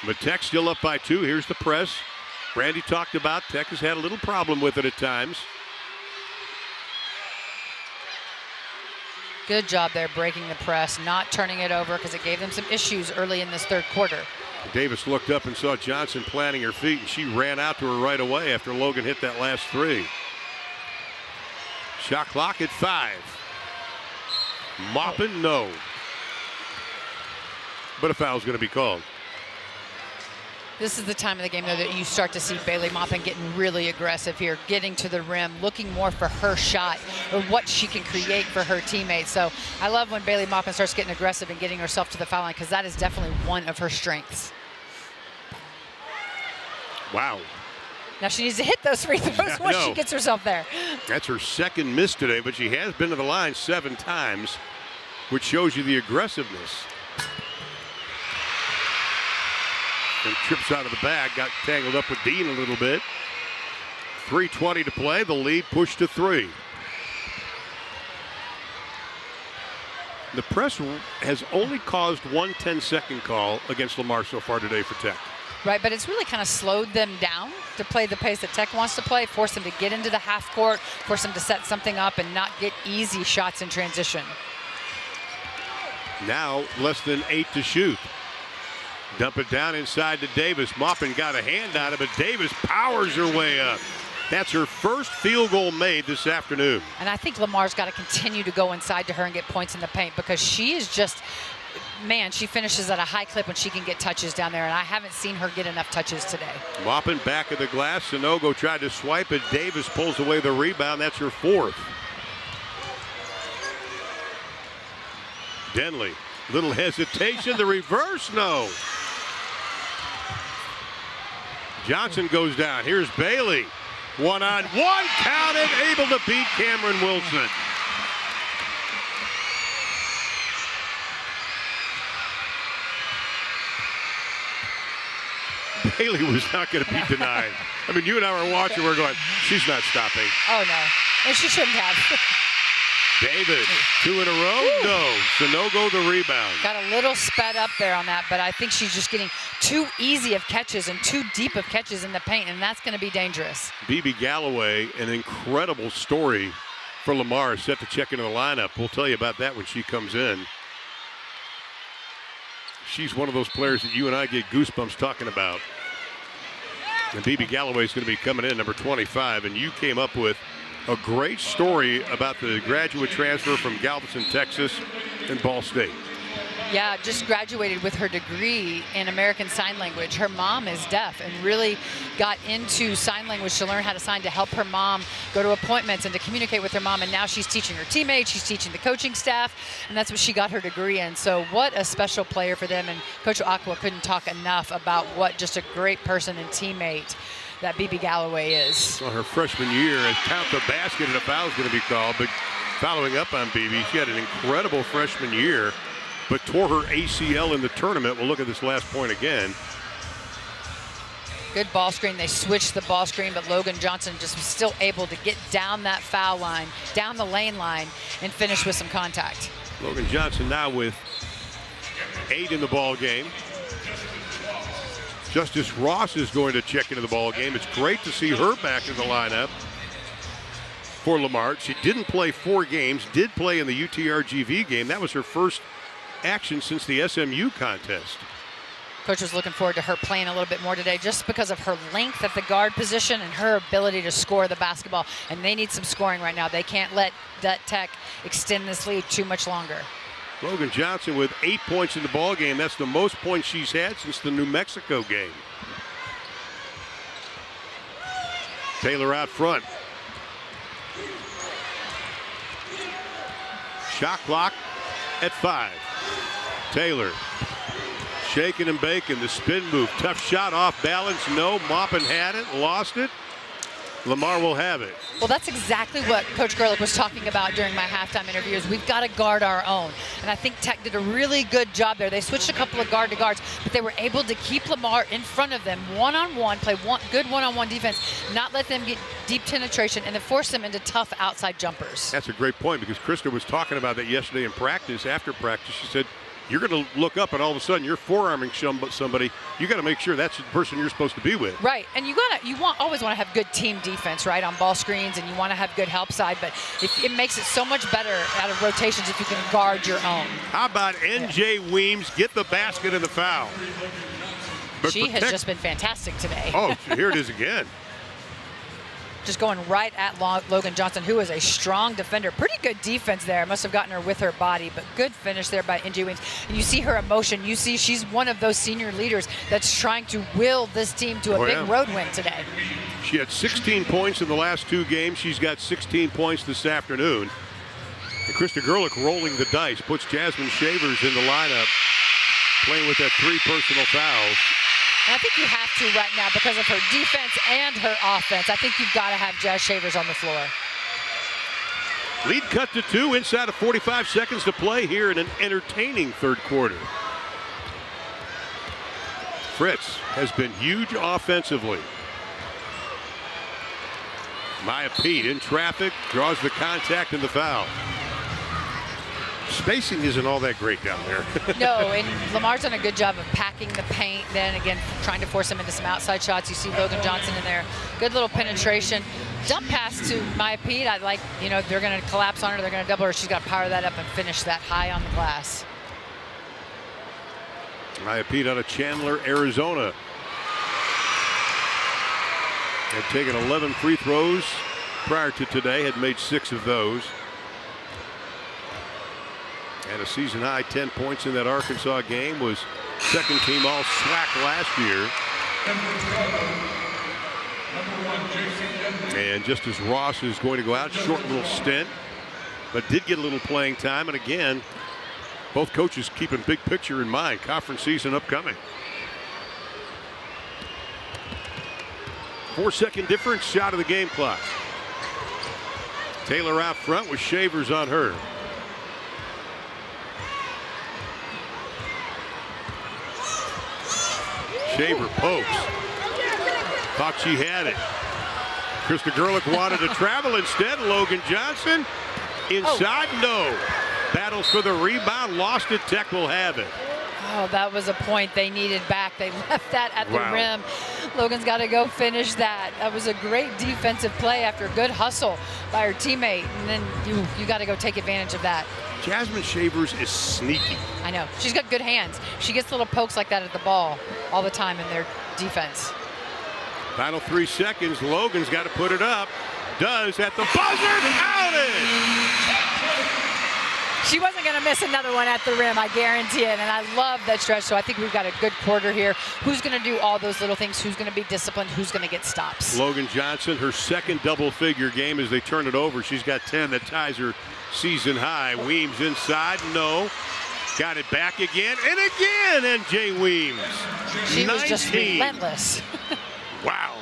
But Tech still up by 2. Here's the press. Brandy talked about Tech has had a little problem with it at times. Good job there breaking the press, not turning it over because it gave them some issues early in this third quarter. Davis looked up and saw Johnson planting her feet, and she ran out to her right away after Logan hit that last 3. Shot clock at 5. Maupin, no. But a foul's going to be called. This is the time of the game, though, that you start to see Bailey Maupin getting really aggressive here, getting to the rim, looking more for her shot or what she can create for her teammates. So I love when Bailey Maupin starts getting aggressive and getting herself to the foul line because that is definitely one of her strengths. Wow. Now she needs to hit those free throws once she gets herself there. That's her second miss today, but she has been to the line 7 times, which shows you the aggressiveness. And trips out of the bag, got tangled up with Dean a little bit. 3:20 to play, the lead pushed to 3. The press has only caused 1 10-second call against Lamar so far today for Tech. Right, but it's really kind of slowed them down to play the pace that Tech wants to play, force them to get into the half court, force them to set something up and not get easy shots in transition. Now less than 8 to shoot. Dump it down inside to Davis. Maupin got a hand on it, but Davis powers her way up. That's her first field goal made this afternoon. And I think Lamar's got to continue to go inside to her and get points in the paint because she is just, man, she finishes at a high clip when she can get touches down there, and I haven't seen her get enough touches today. Maupin back of the glass. Sonogo tried to swipe it. Davis pulls away the rebound. That's her 4th. Denley, little hesitation. The reverse, no. Johnson goes down. Here's Bailey. 1-on-1, counted, able to beat Cameron Wilson. Bailey was not going to be denied. I mean, you and I were watching, we're going, she's not stopping. Oh, no. And she shouldn't have. Davis, 2 in a row? Woo. No. Sonogo the rebound. Got a little sped up there on that, but I think she's just getting too easy of catches and too deep of catches in the paint, and that's going to be dangerous. BB Galloway, an incredible story for Lamar, set to check into the lineup. We'll tell you about that when she comes in. She's one of those players that you and I get goosebumps talking about. And BB Galloway is going to be coming in, number 25, and you came up with A great story about the graduate transfer from Galveston, Texas, and Ball State. Yeah, just graduated with her degree in American Sign Language. Her mom is deaf and really got into sign language to learn how to sign to help her mom go to appointments and to communicate with her mom. And now she's teaching her teammates, she's teaching the coaching staff, and that's what she got her degree in. So what a special player for them. And Coach Aqua couldn't talk enough about what just a great person and teammate that BB Galloway is. Well, her freshman year, and count the basket, and a foul is going to be called. But following up on BB, she had an incredible freshman year, but tore her ACL in the tournament. We'll look at this last point again. Good ball screen. They switched the ball screen, but Logan Johnson just was still able to get down that foul line, down the lane line, and finish with some contact. Logan Johnson now with 8 in the ball game. Justice Ross is going to check into the ball game. It's great to see her back in the lineup for Lamar. She didn't play 4 games, did play in the UTRGV game. That was her first action since the SMU contest. Coach was looking forward to her playing a little bit more today just because of her length at the guard position and her ability to score the basketball. And they need some scoring right now. They can't let Tech extend this lead too much longer. Logan Johnson with 8 points in the ball game. That's the most points she's had since the New Mexico game. Taylor out front. Shot clock at 5. Taylor shaking and baking. The spin move. Tough shot off balance. No. Maupin had it. Lost it. Lamar will have it. Well, that's exactly what Coach Gerlich was talking about during my halftime interviews. We've got to guard our own. And I think Tech did a really good job there. They switched a couple of guard to guards, but they were able to keep Lamar in front of them one-on-one, play good one-on-one defense, not let them get deep penetration, and then force them into tough outside jumpers. That's a great point, because Krista was talking about that yesterday in practice. After practice, she said, you're going to look up and all of a sudden you're forearming somebody. You got to make sure that's the person you're supposed to be with. Right, and always want to have good team defense, right, on ball screens, and you want to have good help side. But it makes it so much better out of rotations if you can guard your own. How about NJ Weems get the basket and the foul? But she has just been fantastic today. Oh, here it is again. Just going right at Logan Johnson, who is a strong defender. Pretty good defense there. Must have gotten her with her body, but good finish there by NJ Weems. And you see her emotion. You see she's one of those senior leaders that's trying to will this team to a big road win today. She had 16 points in the last 2 games. She's got 16 points this afternoon. And Krista Gerlich rolling the dice, puts Jasmine Shavers in the lineup, playing with that 3 personal fouls. And I think you have to right now because of her defense and her offense. I think you've got to have Jazz Shavers on the floor. Lead cut to 2 inside of 45 seconds to play here in an entertaining third quarter. Fritz has been huge offensively. Maya Pete in traffic, draws the contact and the foul. Spacing isn't all that great down there. No, and Lamar's done a good job of packing the paint, then again trying to force him into some outside shots. You see Logan Johnson in there. Good little penetration. Dump pass to Maya Pete. I like, they're going to collapse on her, they're going to double her. She's got to power that up and finish that high on the glass. Maya Pete out of Chandler, Arizona. Had taken 11 free throws prior to today, had made 6 of those. And a season-high 10 points in that Arkansas game, was second team all SWAC last year. And just as Ross is going to go out, short little stint, but did get a little playing time. And again, both coaches keeping big picture in mind, conference season upcoming. 4-second difference, shot of the game clock. Taylor out front with Shavers on her. Shaver pokes. Thought she had it. Krista Gerlich wanted to travel instead. Logan Johnson inside, no. Battles for the rebound, lost it. Tech will have it. Oh, that was a point they needed back. They left that at the rim. Logan's got to go finish that. That was a great defensive play after a good hustle by her teammate. And then you got to go take advantage of that. Jasmine Shavers is sneaky. I know. She's got good hands. She gets little pokes like that at the ball all the time in their defense. Final 3 seconds. Logan's got to put it up. does at the buzzer. Counted! She wasn't going to miss another one at the rim, I guarantee it. And I love that stretch. So I think we've got a good quarter here. Who's going to do all those little things? Who's going to be disciplined? Who's going to get stops? Logan Johnson, her second double-figure game as they turn it over. She's got 10. That ties her season high. Weems inside. No. Got it back again and again. And Jay Weems. She 19. was just relentless. Wow.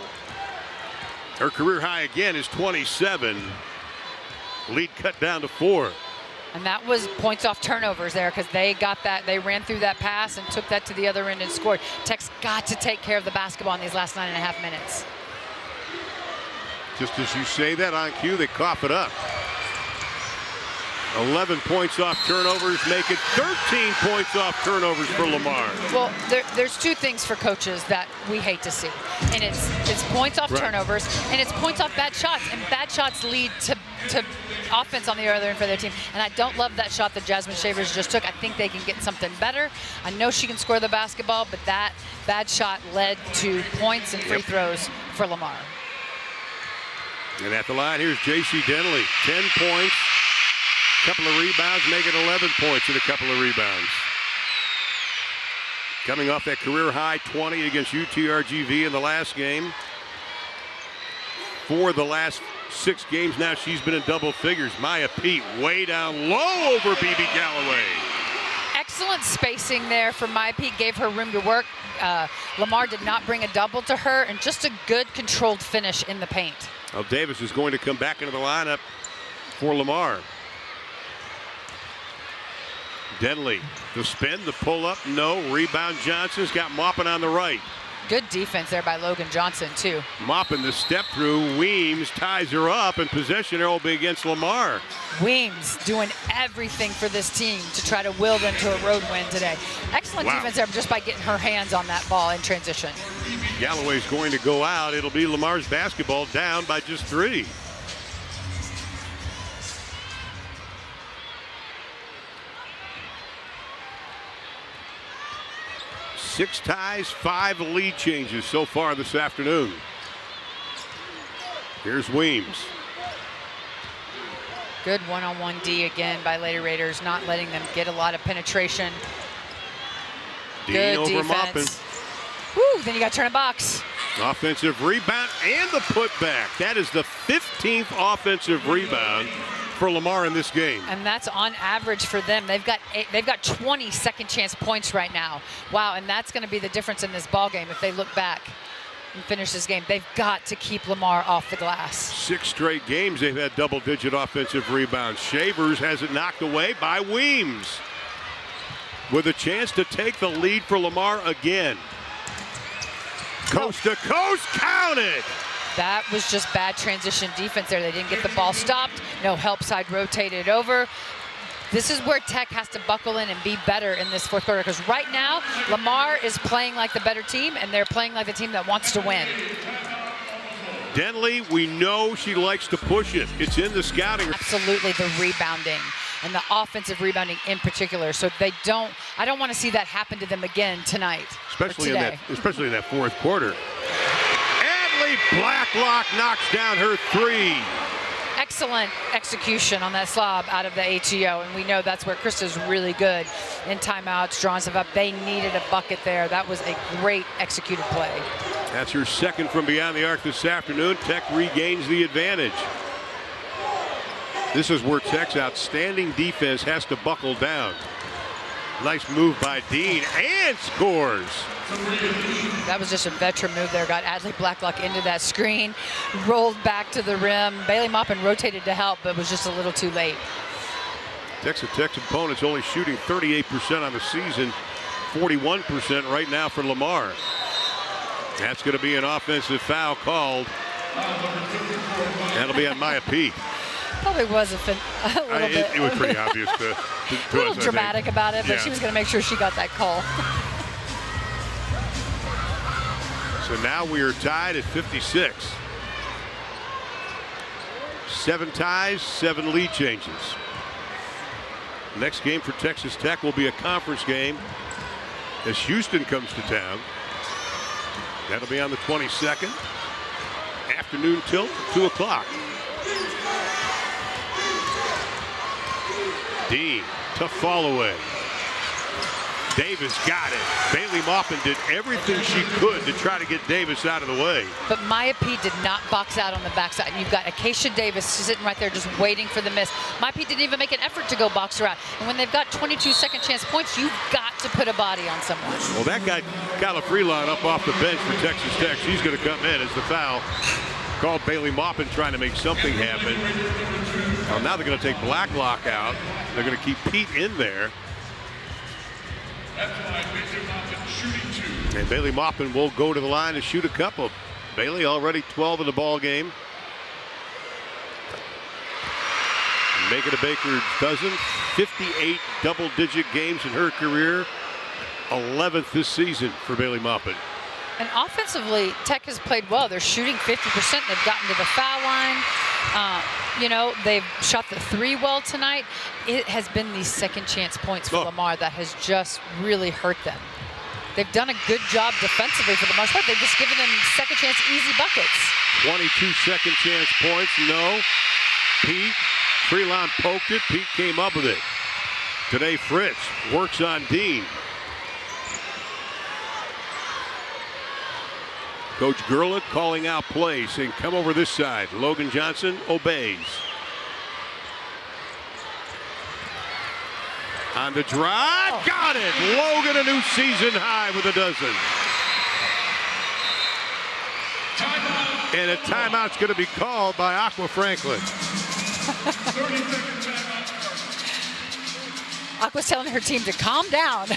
Her career high again is 27. Lead cut down to 4. And that was points off turnovers there because they got that. They ran through that pass and took that to the other end and scored. Tech's got to take care of the basketball in these last 9.5 minutes. Just as you say that on cue, they cough it up. 11 points off turnovers, make it 13 points off turnovers for Lamar. Well, there's two things for coaches that we hate to see. And it's points off turnovers and it's points off bad shots. And bad shots lead to offense on the other end for their team. And I don't love that shot that Jasmine Shavers just took. I think they can get something better. I know she can score the basketball, but that bad shot led to points and free throws for Lamar. And at the line, here's J.C. Denley. 10 points, couple of rebounds, make it 11 points and a couple of rebounds. Coming off that career high 20 against UTRGV in the last game. For the last 6 games now, she's been in double figures. Maya Pete way down low over BB Galloway. Excellent spacing there for Maya Pete, gave her room to work. Lamar did not bring a double to her, and just a good controlled finish in the paint. Well, Davis is going to come back into the lineup for Lamar. Denley, the spin, the pull up, no. Rebound, Johnson's got Maupin on the right. Good defense there by Logan Johnson, too. Maupin the step through. Weems ties her up, and possession will be against Lamar. Weems doing everything for this team to try to will them to a road win today. Excellent defense there just by getting her hands on that ball in transition. Galloway's going to go out. It'll be Lamar's basketball, down by just 3. Six ties, 5 lead changes so far this afternoon. Here's Weems. Good one-on-one D again by Lady Raiders, not letting them get a lot of penetration. Dean Good over Maupin. defense. Woo, then you got to turn a box. Offensive rebound and the putback. That is the 15th offensive rebound for Lamar in this game. And that's on average for them. They've got 20 second chance points right now. Wow, and that's going to be the difference in this ball game if they look back and finish this game. They've got to keep Lamar off the glass. 6 straight games they've had double-digit offensive rebounds. Shavers has it knocked away by Weems with a chance to take the lead for Lamar again. Coast to coast, count it! That was just bad transition defense there. They didn't get the ball stopped. No help side rotated over. This is where Tech has to buckle in and be better in this fourth quarter, because right now, Lamar is playing like the better team, and they're playing like the team that wants to win. Denley, we know she likes to push it. It's in the scouting. Absolutely, the rebounding and the offensive rebounding in particular. So I don't want to see that happen to them again tonight. Especially in that fourth quarter. Adley Blacklock knocks down her 3. Excellent execution on that slob out of the ATO, and we know that's where Krista's really good in timeouts, drawing stuff up. They needed a bucket there. That was a great executed play. That's her second from beyond the arc this afternoon. Tech regains the advantage. This is where Tech's outstanding defense has to buckle down. Nice move by Dean, and scores. That was just a veteran move there. Got Adley Blacklock into that screen, rolled back to the rim. Bailey Maupin rotated to help, but was just a little too late. Tech's opponents only shooting 38% on the season, 41% right now for Lamar. That's going to be an offensive foul called. That'll be on Maya Pete. Probably was a little bit. It was pretty obvious to a little us, dramatic about it, but she was going to make sure she got that call. So now we are tied at 56. 7 ties, 7 lead changes. Next game for Texas Tech will be a conference game as Houston comes to town. That'll be on the 22nd. Afternoon tilt, 2 o'clock. Dean to Fallaway. Davis got it. Bailey Maupin did everything she could to try to get Davis out of the way. But Maya P did not box out on the backside. You've got Acacia Davis sitting right there just waiting for the miss. Maya P didn't even make an effort to go box her out. And when they've got 22 second chance points, you've got to put a body on someone. Well, that guy, Kyla Freelon, up off the bench for Texas Tech. She's going to come in as the foul. Called Bailey Maupin trying to make something happen. Well, now they're going to take Blacklock out. They're going to keep Pete in there. And Bailey Maupin will go to the line to shoot a couple. Bailey already 12 in the ball game. Megan Baker dozen, 58 double-digit games in her career, 11th this season for Bailey Maupin. And offensively, Tech has played well. They're shooting 50%. They've gotten to the foul line. You know, they've shot the three well tonight. It has been these second chance points for Lamar that has just really hurt them. They've done a good job defensively for the most part. They've just given them second chance easy buckets. 22 second chance points, no. Pete, Freelon poked it. Pete came up with it. Today Fritz works on Dean. Coach Gerlich calling out plays, saying come over this side. Logan Johnson obeys. On the drive, got it. Logan a new season high with a dozen. And a timeout's going to be called by Aqua Franklin. Aqua's telling her team to calm down.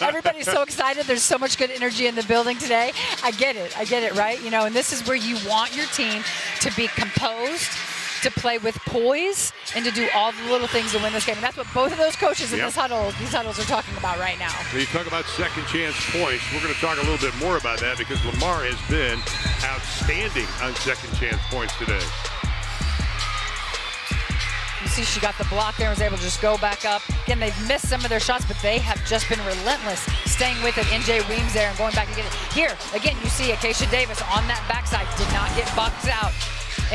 Everybody's so excited. There's so much good energy in the building today. I get it, right? You know, and this is where you want your team to be composed, to play with poise, and to do all the little things to win this game. And that's what both of those coaches in these huddles are talking about right now. So you talk about second chance points. We're going to talk a little bit more about that because Lamar has been outstanding on second chance points today. You see she got the block there and was able to just go back up. Again, they've missed some of their shots, but they have just been relentless, staying with it. NJ Weems there and going back and get it. Here, again, you see Acacia Davis on that backside, did not get boxed out,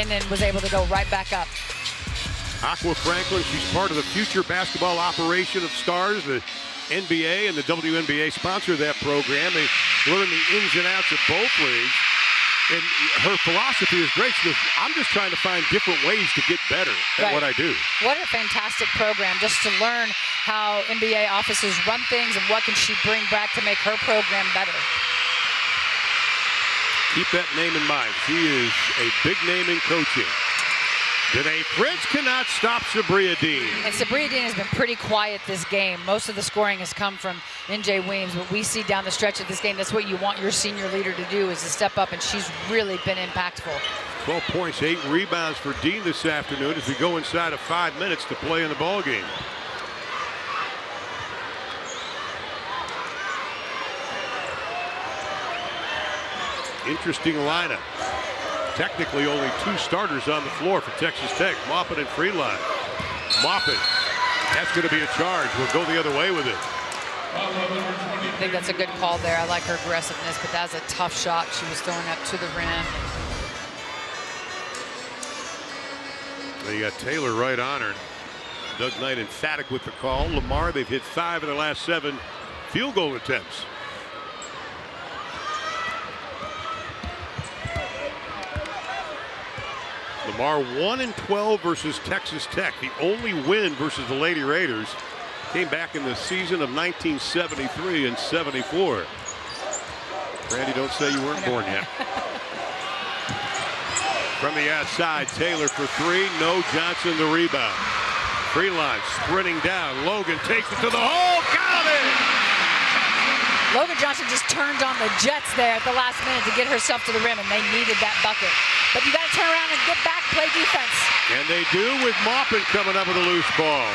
and then was able to go right back up. Aqua Franklin, she's part of the future basketball operation of Stars. The NBA and the WNBA sponsor that program. They learn the ins and outs of both leagues. And her philosophy is great. She goes, I'm just trying to find different ways to get better at what I do. What a fantastic program, just to learn how NBA offices run things and what can she bring back to make her program better. Keep that name in mind. She is a big name in coaching. Today, Fritz cannot stop Sabria Dean. And Sabria Dean has been pretty quiet this game. Most of the scoring has come from NJ Weems, but we see down the stretch of this game, that's what you want your senior leader to do, is to step up, and she's really been impactful. 12 points, 8 rebounds for Dean this afternoon as we go inside of 5 minutes to play in the ball game. Interesting lineup. Technically only 2 starters on the floor for Texas Tech, Maupin and Freelon. Maupin, that's going to be a charge. We'll go the other way with it. I think that's a good call there. I like her aggressiveness, but that was a tough shot she was throwing up to the rim. Well, you got Taylor right on her. Doug Knight emphatic with the call. Lamar, they've hit 5 of their last 7 field goal attempts. Lamar 1-12 versus Texas Tech. The only win versus the Lady Raiders came back in the season of 1973 and 74. Randy, don't say you weren't born yet. From the outside, Taylor for 3. No. Johnson the rebound. Freelon sprinting down. Logan takes it to the hole. Got it! Logan Johnson just turned on the Jets there at the last minute to get herself to the rim, and they needed that bucket. But you got to turn around and get back, play defense. And they do with Maupin coming up with a loose ball.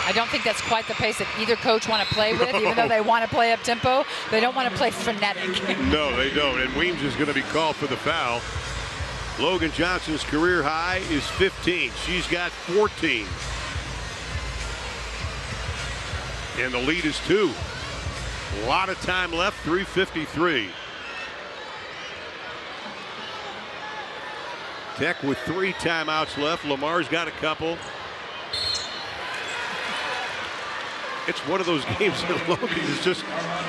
I don't think that's quite the pace that either coach want to play with, even though they want to play up tempo. They don't want to play frenetic. No, they don't. And Weems is going to be called for the foul. Logan Johnson's career high is 15. She's got 14. And the lead is 2. A lot of time left, 3:53. Tech with 3 timeouts left. Lamar's got a couple. it's one of those games that Logan is just,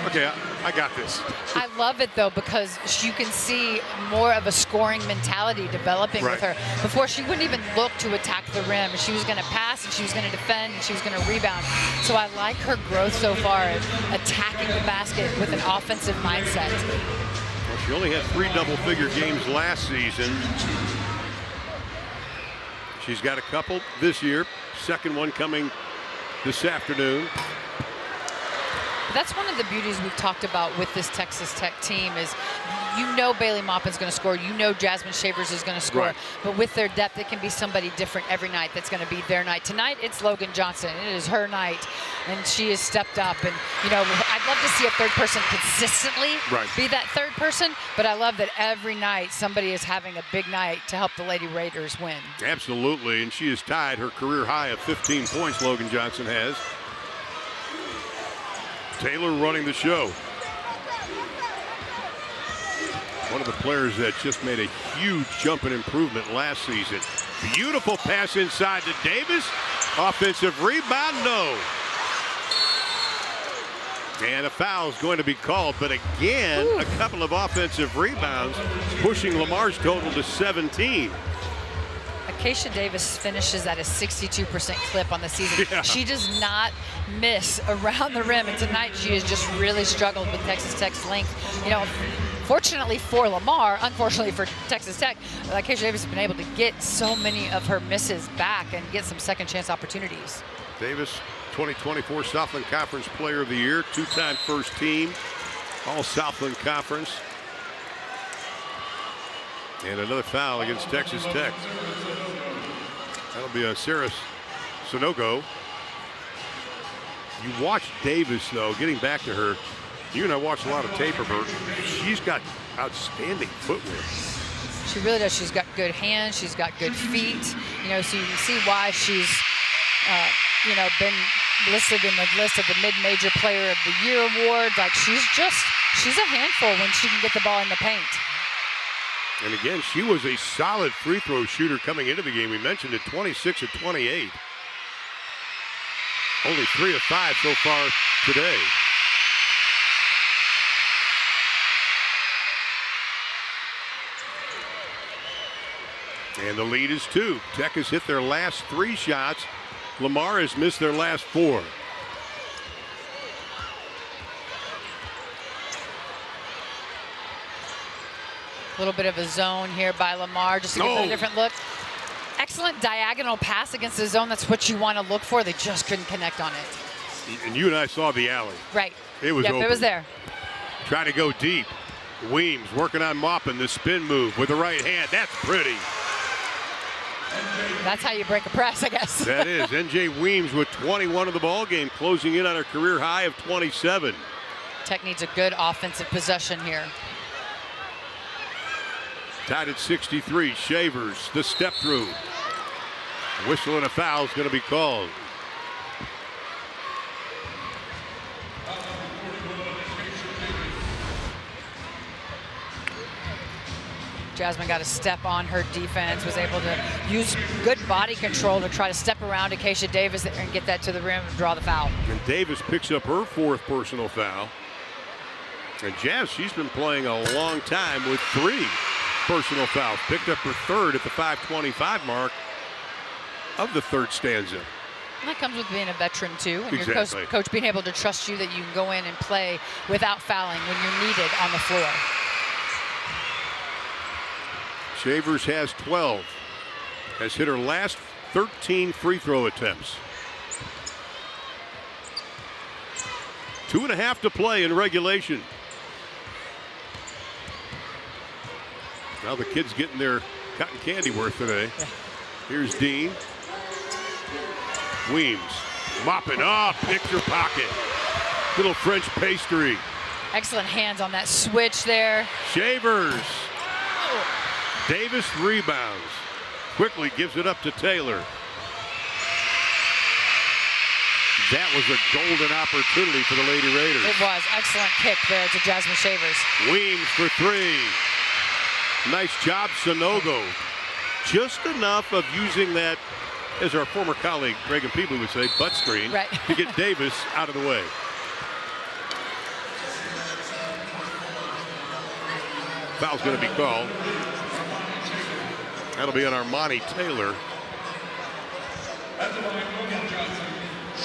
okay, I got this. I love it, though, because you can see more of a scoring mentality developing with her. Before, she wouldn't even look to attack the rim. She was going to pass, and she was going to defend, and she was going to rebound. So I like her growth so far, attacking the basket with an offensive mindset. Well, she only had 3 double-figure games last season. She's got a couple this year. Second one coming this afternoon. That's one of the beauties we've talked about with this Texas Tech team is, you know, Bailey Maupin's going to score. You know Jasmine Shavers is going to score. Right. But with their depth, it can be somebody different every night that's going to be their night. Tonight, it's Logan Johnson. It is her night, and she has stepped up. And, you know, I'd love to see a third person consistently be that third person, but I love that every night somebody is having a big night to help the Lady Raiders win. Absolutely, and she has tied her career high of 15 points, Logan Johnson has. Taylor running the show. One of the players that just made a huge jump in improvement last season. Beautiful pass inside to Davis. Offensive rebound, no. And a foul is going to be called, but again, a couple of offensive rebounds, pushing Lamar's total to 17. Acacia Davis finishes at a 62% clip on the season. Yeah. She does not miss around the rim, and tonight she has just really struggled with Texas Tech's length. You know, fortunately for Lamar, unfortunately for Texas Tech, Acacia Davis has been able to get so many of her misses back and get some second chance opportunities. Davis, 2024 Southland Conference Player of the Year, 2-time first team, all Southland Conference. And another foul against Texas Tech. That'll be a Sarah Sonogo. You watch Davis, though, getting back to her. You and I watched a lot of tape of her. She's got outstanding footwork. She really does. She's got good hands. She's got good feet. You know, so you can see why she's, you know, been listed in the list of the Mid-Major Player of the Year award. Like, she's a handful when she can get the ball in the paint. And again, she was a solid free throw shooter coming into the game. We mentioned it, 26 of 28. Only 3 of 5 so far today. And the lead is 2. Tech has hit their last 3 shots. Lamar has missed their last 4. A little bit of a zone here by Lamar just to get a different look. Excellent diagonal pass against the zone. That's what you want to look for. They just couldn't connect on it. And you and I saw the alley. Right. It was open. It was there. Trying to go deep. Weems working on Maupin, the spin move with the right hand. That's pretty. That's how you break a press, I guess. That is. N.J. Weems with 21 of the ball game, closing in on her career high of 27. Tech needs a good offensive possession here. Tied at 63. Shavers, the step through. Whistle and a foul is going to be called. Jasmine got a step on her defense, was able to use good body control to try to step around Acacia Davis and get that to the rim and draw the foul. And Davis picks up her 4th personal foul. And Jazz, she's been playing a long time with 3 personal fouls. Picked up her 3rd at the 5:25 mark of the 3rd stanza. And that comes with being a veteran, too. And exactly. Your coach being able to trust you that you can go in and play without fouling when you're needed on the floor. Shavers has 12. Has hit her last 13 free throw attempts. 2.5 to play in regulation. Now the kids getting their cotton candy worth today. Here's Dean. Weems. Mopping up. Picture pocket. Little French pastry. Excellent hands on that switch there. Shavers. Davis rebounds. Quickly gives it up to Taylor. That was a golden opportunity for the Lady Raiders. It was. Excellent kick there to Jasmine Shavers. Weems for 3. Nice job, Sonogo. Just enough of using that as our former colleague Reagan Peebley would say, butt screen right. to get Davis out of the way. Foul's going to be called. That'll be on Armani Taylor.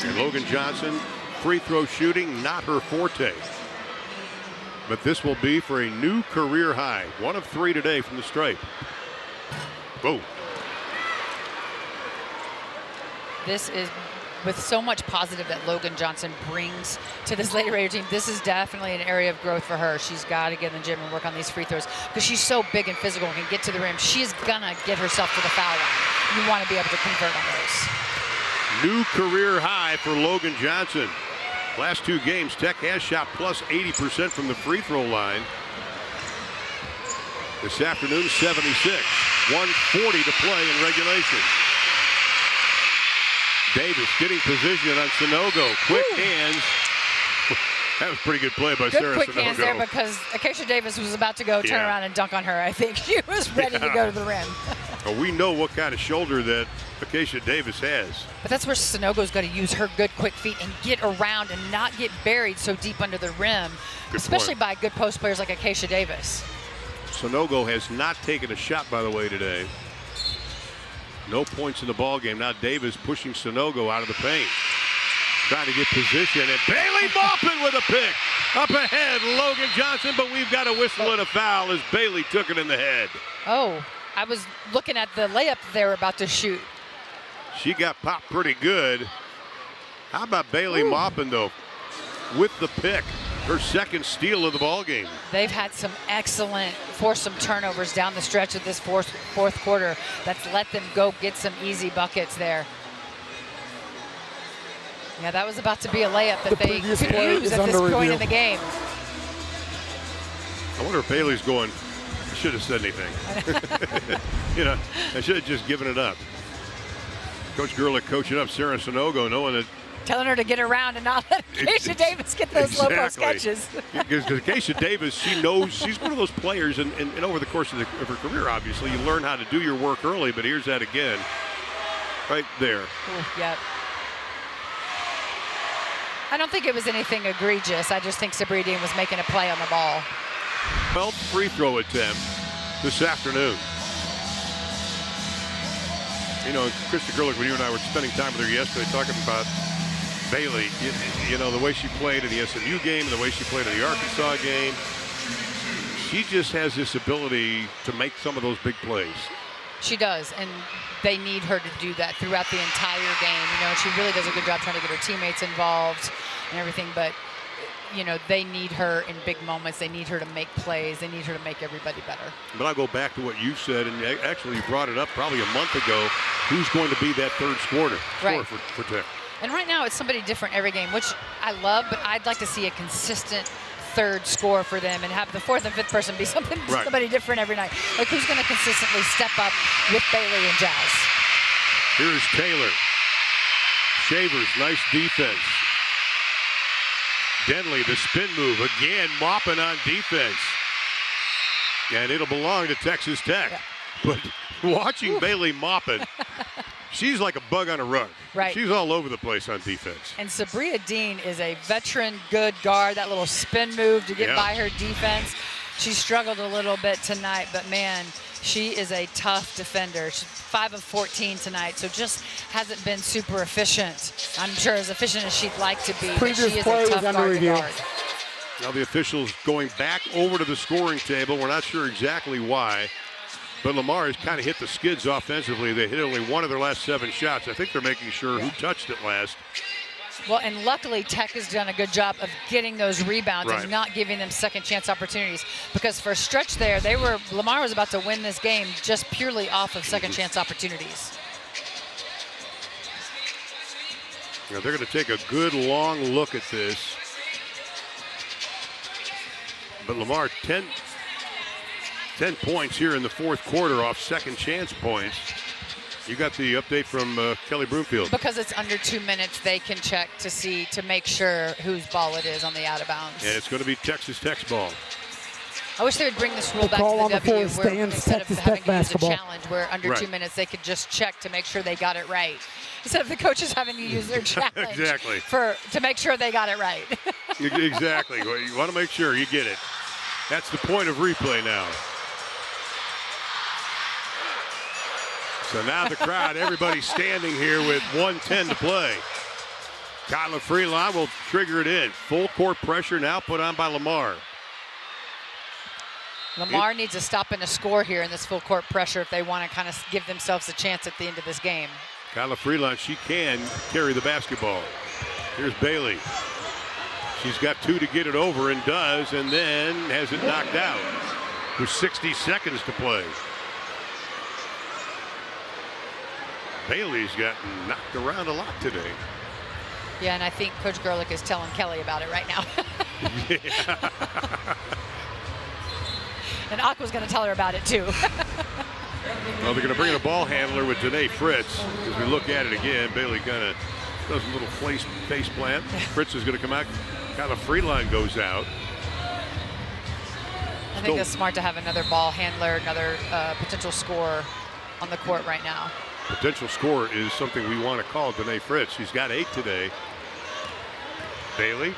And Logan Johnson, free throw shooting, not her forte. But this will be for a new career high. 1 of 3 today from the stripe. Whoa. This is with so much positive that Logan Johnson brings to this Lady Raider team. This is definitely an area of growth for her. She's got to get in the gym and work on these free throws because she's so big and physical and can get to the rim. She's going to get herself to the foul line. You want to be able to convert on those. New career high for Logan Johnson. Last 2 games, Tech has shot plus 80% from the free throw line. This afternoon, 76. 1:40 to play in regulation. Davis getting position on Sanogo. Quick hands. That was pretty good play by Sarah Sanogo. Good quick hands there because Acacia Davis was about to go turn around and dunk on her. I think she was ready to go to the rim. Well, we know what kind of shoulder that Acacia Davis has. But that's where Sanogo's got to use her good quick feet and get around and not get buried so deep under the rim, especially by good post players like Acacia Davis. Sanogo has not taken a shot, by the way, today. No points in the ball game. Now Davis pushing Sanogo out of the paint. Trying to get position, and Bailey Maupin with a pick. Up ahead, Logan Johnson, but we've got a whistle and a foul as Bailey took it in the head. Oh, I was looking at the layup they were about to shoot. She got popped pretty good. How about Bailey Maupin, though, with the pick? Her second steal of the ball game. They've had some excellent foursome turnovers down the stretch of this fourth quarter that's let them go get some easy buckets there. Yeah, that was about to be a layup that they could use at this point in the game. I wonder if Bailey's going, I should have said anything. You know, I should have just given it up. Coach Gerlich coaching up Sarah Sanogo, knowing that telling her to get around and not let Acacia Davis get those low post catches. Because Acacia Davis, she knows she's one of those players, and over the course of her career, obviously, you learn how to do your work early, but here's that again. Right there. Ooh, yep. I don't think it was anything egregious. I just think Sabria Dean was making a play on the ball. 12th free throw attempt this afternoon. You know, Krista Gerlich, when you and I were spending time with her yesterday talking about Bailey, you know, the way she played in the SMU game and the way she played in the Arkansas game, she just has this ability to make some of those big plays. She does, and they need her to do that throughout the entire game. You know, she really does a good job trying to get her teammates involved and everything, but, you know, they need her in big moments. They need her to make plays. They need her to make everybody better. But I'll go back to what you said, and actually you brought it up probably a month ago. Who's going to be that third scorer for Tech? And right now it's somebody different every game, which I love, but I'd like to see a consistent third score for them and have the fourth and fifth person be somebody different every night. Like, who's going to consistently step up with Bailey and Jazz? Here's Taylor. Shavers, nice defense. Denley, the spin move. Again, Maupin on defense. And it'll belong to Texas Tech. Yeah. But watching Bailey Maupin, she's like a bug on a rug. Right. She's all over the place on defense. And Sabria Dean is a veteran good guard. That little spin move to get by her defense. She struggled a little bit tonight, but man, she is a tough defender. She's 5 of 14 tonight, so just hasn't been super efficient. I'm sure as efficient as she'd like to be, but she is a tough guard to guard. Now the officials going back over to the scoring table. We're not sure exactly why. But Lamar has kind of hit the skids offensively. They hit only 1 of their last 7 shots. I think they're making sure who touched it last. Well, and luckily Tech has done a good job of getting those rebounds and not giving them second chance opportunities. Because for a stretch there, Lamar was about to win this game just purely off of second chance opportunities. Now they're going to take a good long look at this. But Lamar, 10 points here in the fourth quarter off second chance points. You got the update from Kelly Broomfield. Because it's under 2 minutes, they can check to make sure whose ball it is on the out of bounds. And it's going to be Texas Tech's ball. I wish they would bring this rule back call to on the the floor, W where stand, instead of step-to-step having to use a basketball. challenge where under Right. 2 minutes they could just check to make sure they got it right. Instead of the coaches having to use their challenge Exactly. to make sure they got it right. Exactly. Well, you want to make sure you get it. That's the point of replay now. So now the crowd, everybody standing here with 1:10 to play. Kyla Freelon will trigger it in. Full court pressure now put on by Lamar. Lamar needs to stop and a score here in this full court pressure if they want to kind of give themselves a chance at the end of this game. Kyla Freelon, she can carry the basketball. Here's Bailey. She's got 2 to get it over and does, and then has it knocked out with 60 seconds to play. Bailey's gotten knocked around a lot today. Yeah, and I think Coach Gerlich is telling Kelly about it right now. And Aqua's going to tell her about it too. Well, they're going to bring in a ball handler with Danae Fritz. As we look at it again, Bailey kind of does a little face plant. Fritz is going to come out. Kind of Freeline goes out. I think that's smart to have another ball handler, another potential scorer on the court right now. Potential scorer is something we want to call Danae Fritz. She's got 8 today. Bailey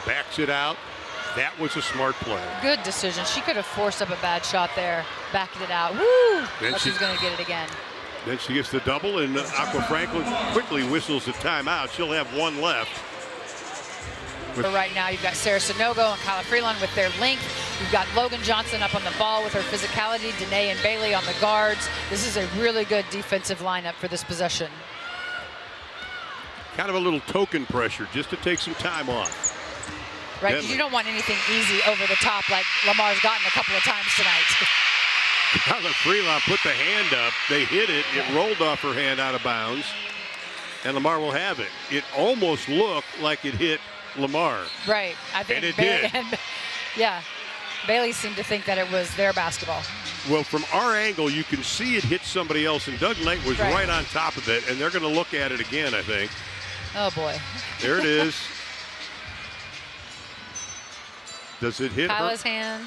backs it out. That was a smart play. Good decision. She could have forced up a bad shot there, backed it out. Woo! Then But she's going to get it again. Then she gets the double, and Aqua Franklin quickly whistles a timeout. She'll have 1 left. But right now, you've got Sarah Sonogo and Kyla Freeland with their length. You've got Logan Johnson up on the ball with her physicality, Danae and Bailey on the guards. This is a really good defensive lineup for this possession. Kind of a little token pressure just to take some time off. Right, because you don't want anything easy over the top like Lamar's gotten a couple of times tonight. Kyla Freeland put the hand up. They hit it. It rolled off her hand out of bounds. And Lamar will have it. It almost looked like it hit Lamar. Right. I think And it Bailey, did. Yeah. Bailey seemed to think that it was their basketball. Well, from our angle, you can see it hit somebody else, and Doug Knight was right on top of it, and they're going to look at it again, I think. Oh, boy. There it is. Does it hit Kyla's her? hand.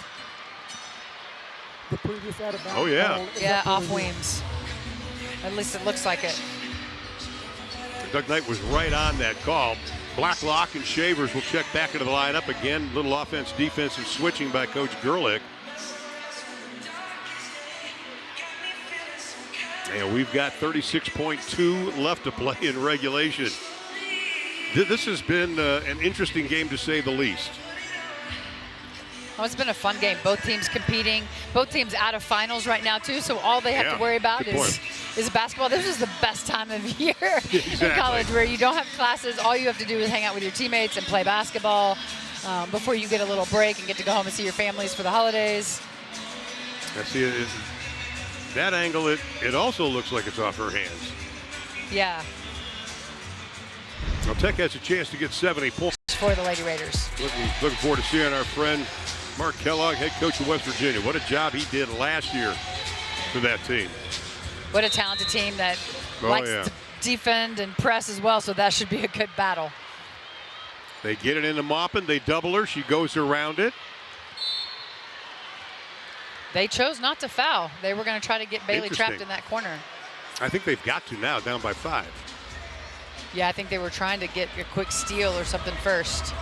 The previous out of bounds. Oh, yeah. call is Yeah, up off for review. Weems. At least it looks like it. Doug Knight was right on that call. Blacklock and Shavers will check back into the lineup again. Little offense, defensive switching by Coach Gerlich. And we've got 36.2 left to play in regulation. This has been an interesting game to say the least. Oh, it's been a fun game. Both teams competing. Both teams out of finals right now, too. So all they have to worry about is basketball. This is the best time of year in college where you don't have classes. All you have to do is hang out with your teammates and play basketball before you get a little break and get to go home and see your families for the holidays. I see it. That angle, it also looks like it's off her hands. Yeah. Well, Tech has a chance to get 70 points. For the Lady Raiders. Looking forward to seeing our friend Mark Kellogg, head coach of West Virginia. What a job he did last year for that team. What a talented team that likes to defend and press as well, so that should be a good battle. They get it into Maupin. They double her. She goes around it. They chose not to foul. They were going to try to get Bailey trapped in that corner. I think they've got to now, down by 5. Yeah, I think they were trying to get a quick steal or something first.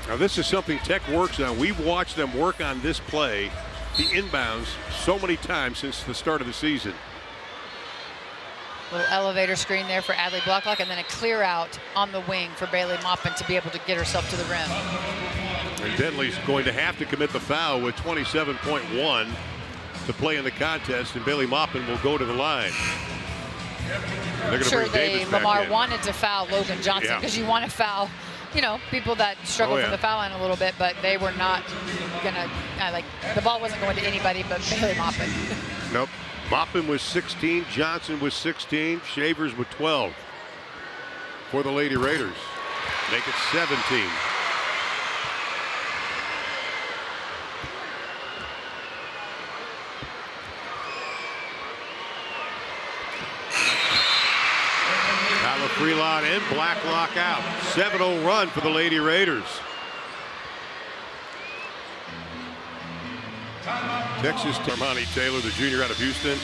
Now this is something Tech works on. We've watched them work on this play, the inbounds, so many times since the start of the season. Little elevator screen there for Adley Blacklock, and then a clear out on the wing for Bailey Maupin to be able to get herself to the rim. And Denley's going to have to commit the foul with 27.1 to play in the contest, and Bailey Maupin will go to the line. I'm sure Lamar wanted to foul Logan Johnson because you want to foul, you know, people that struggle from the foul line a little bit, but they were not gonna the ball wasn't going to anybody but Bailey Maupin. Nope. Maupin was 16, Johnson was 16, Shavers with 12 for the Lady Raiders. Make it 17. Freelon and Blacklock out. 7-0 run for the Lady Raiders. Texas Armani Taylor, the junior out of Houston.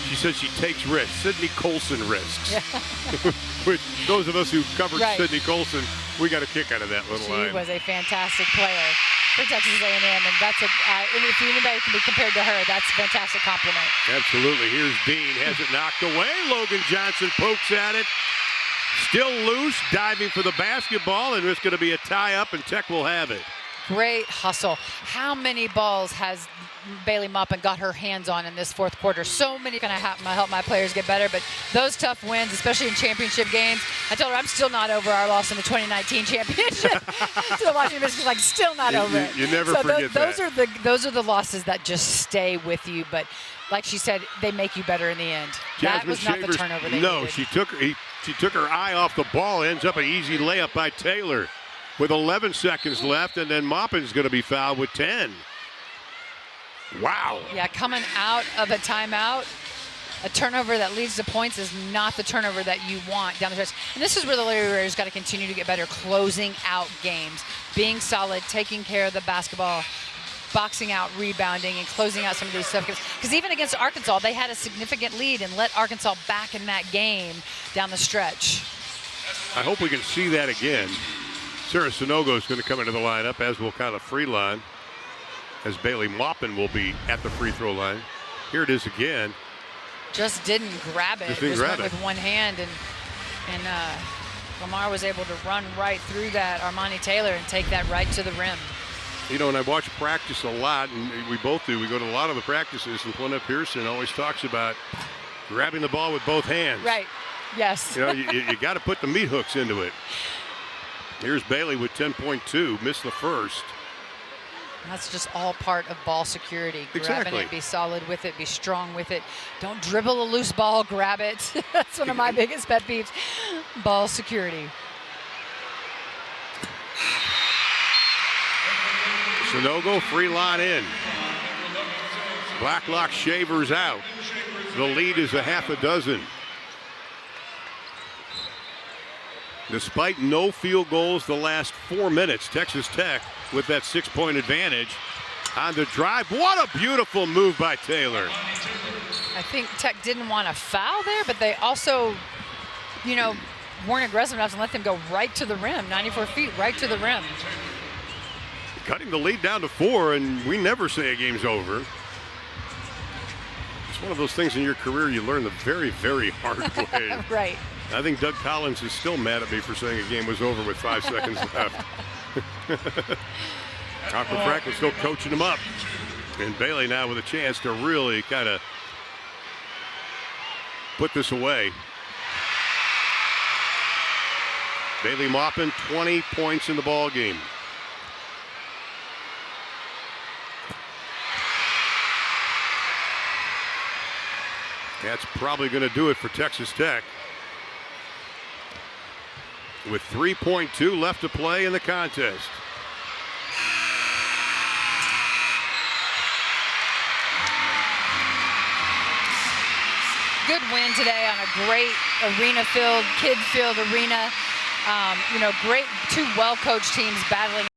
She says she takes risks. Sydney Colson risks. Yeah. Which those of us who covered Right. Sydney Colson, we got a kick out of that little line. She was a fantastic player for Texas A&M, and that's if anybody can be compared to her, that's a fantastic compliment. Absolutely. Here's Dean, has it knocked away. Logan Johnson pokes at it. Still loose, diving for the basketball, and it's going to be a tie-up, and Tech will have it. Great hustle. How many balls has Bailey Maupin got her hands on in this fourth quarter? So many going to help my players get better, but those tough wins, especially in championship games. I told her I'm still not over our loss in the 2019 championship. Still watching this, like still not over it. You never forget that. Those are the losses that just stay with you, but like she said, they make you better in the end. That was not the turnover they needed. She took her eye off the ball, ends up an easy layup by Taylor with 11 seconds left, and then Maupin's going to be fouled with 10. Wow. Yeah, coming out of a timeout, a turnover that leads to points is not the turnover that you want down the stretch. And this is where the Lady Raiders got to continue to get better, closing out games, being solid, taking care of the basketball, boxing out, rebounding, and closing out some of these stuff. Because even against Arkansas, they had a significant lead and let Arkansas back in that game down the stretch. I hope we can see that again. Sarah Sonogo is going to come into the lineup, as will Kyla Freeline, as Bailey Maupin will be at the free throw line. Here it is again. Just didn't grab it. Just went with one hand, and Lamar was able to run right through that Armani Taylor and take that right to the rim. You know, and I watch practice a lot, and we both do. We go to a lot of the practices, and Quinna Pearson always talks about grabbing the ball with both hands. Right. Yes. You know, you got to put the meat hooks into it. Here's Bailey with 10.2, missed the first. That's just all part of ball security. Exactly. Grabbing it, be solid with it, be strong with it. Don't dribble a loose ball, grab it. That's one of my biggest pet peeves. Ball security. Sonogo, free line in. Blacklock Shavers out. The lead is a half a dozen. Despite no field goals the last 4 minutes, Texas Tech with that 6-point advantage on the drive. What a beautiful move by Taylor. I think Tech didn't want to foul there, but they also, you know, weren't aggressive enough to let them go right to the rim, 94 feet, right to the rim. Cutting the lead down to 4, and we never say a game's over. It's one of those things in your career you learn the very, very hard way. Right. I think Doug Collins is still mad at me for saying a game was over with 5 seconds left. Harper Franklin still coaching him up. And Bailey now with a chance to really kind of put this away. Bailey Maupin, 20 points in the ball game. That's probably going to do it for Texas Tech. With 3.2 left to play in the contest. Good win today on a great arena-filled, kid-filled arena. You know, great, two well-coached teams battling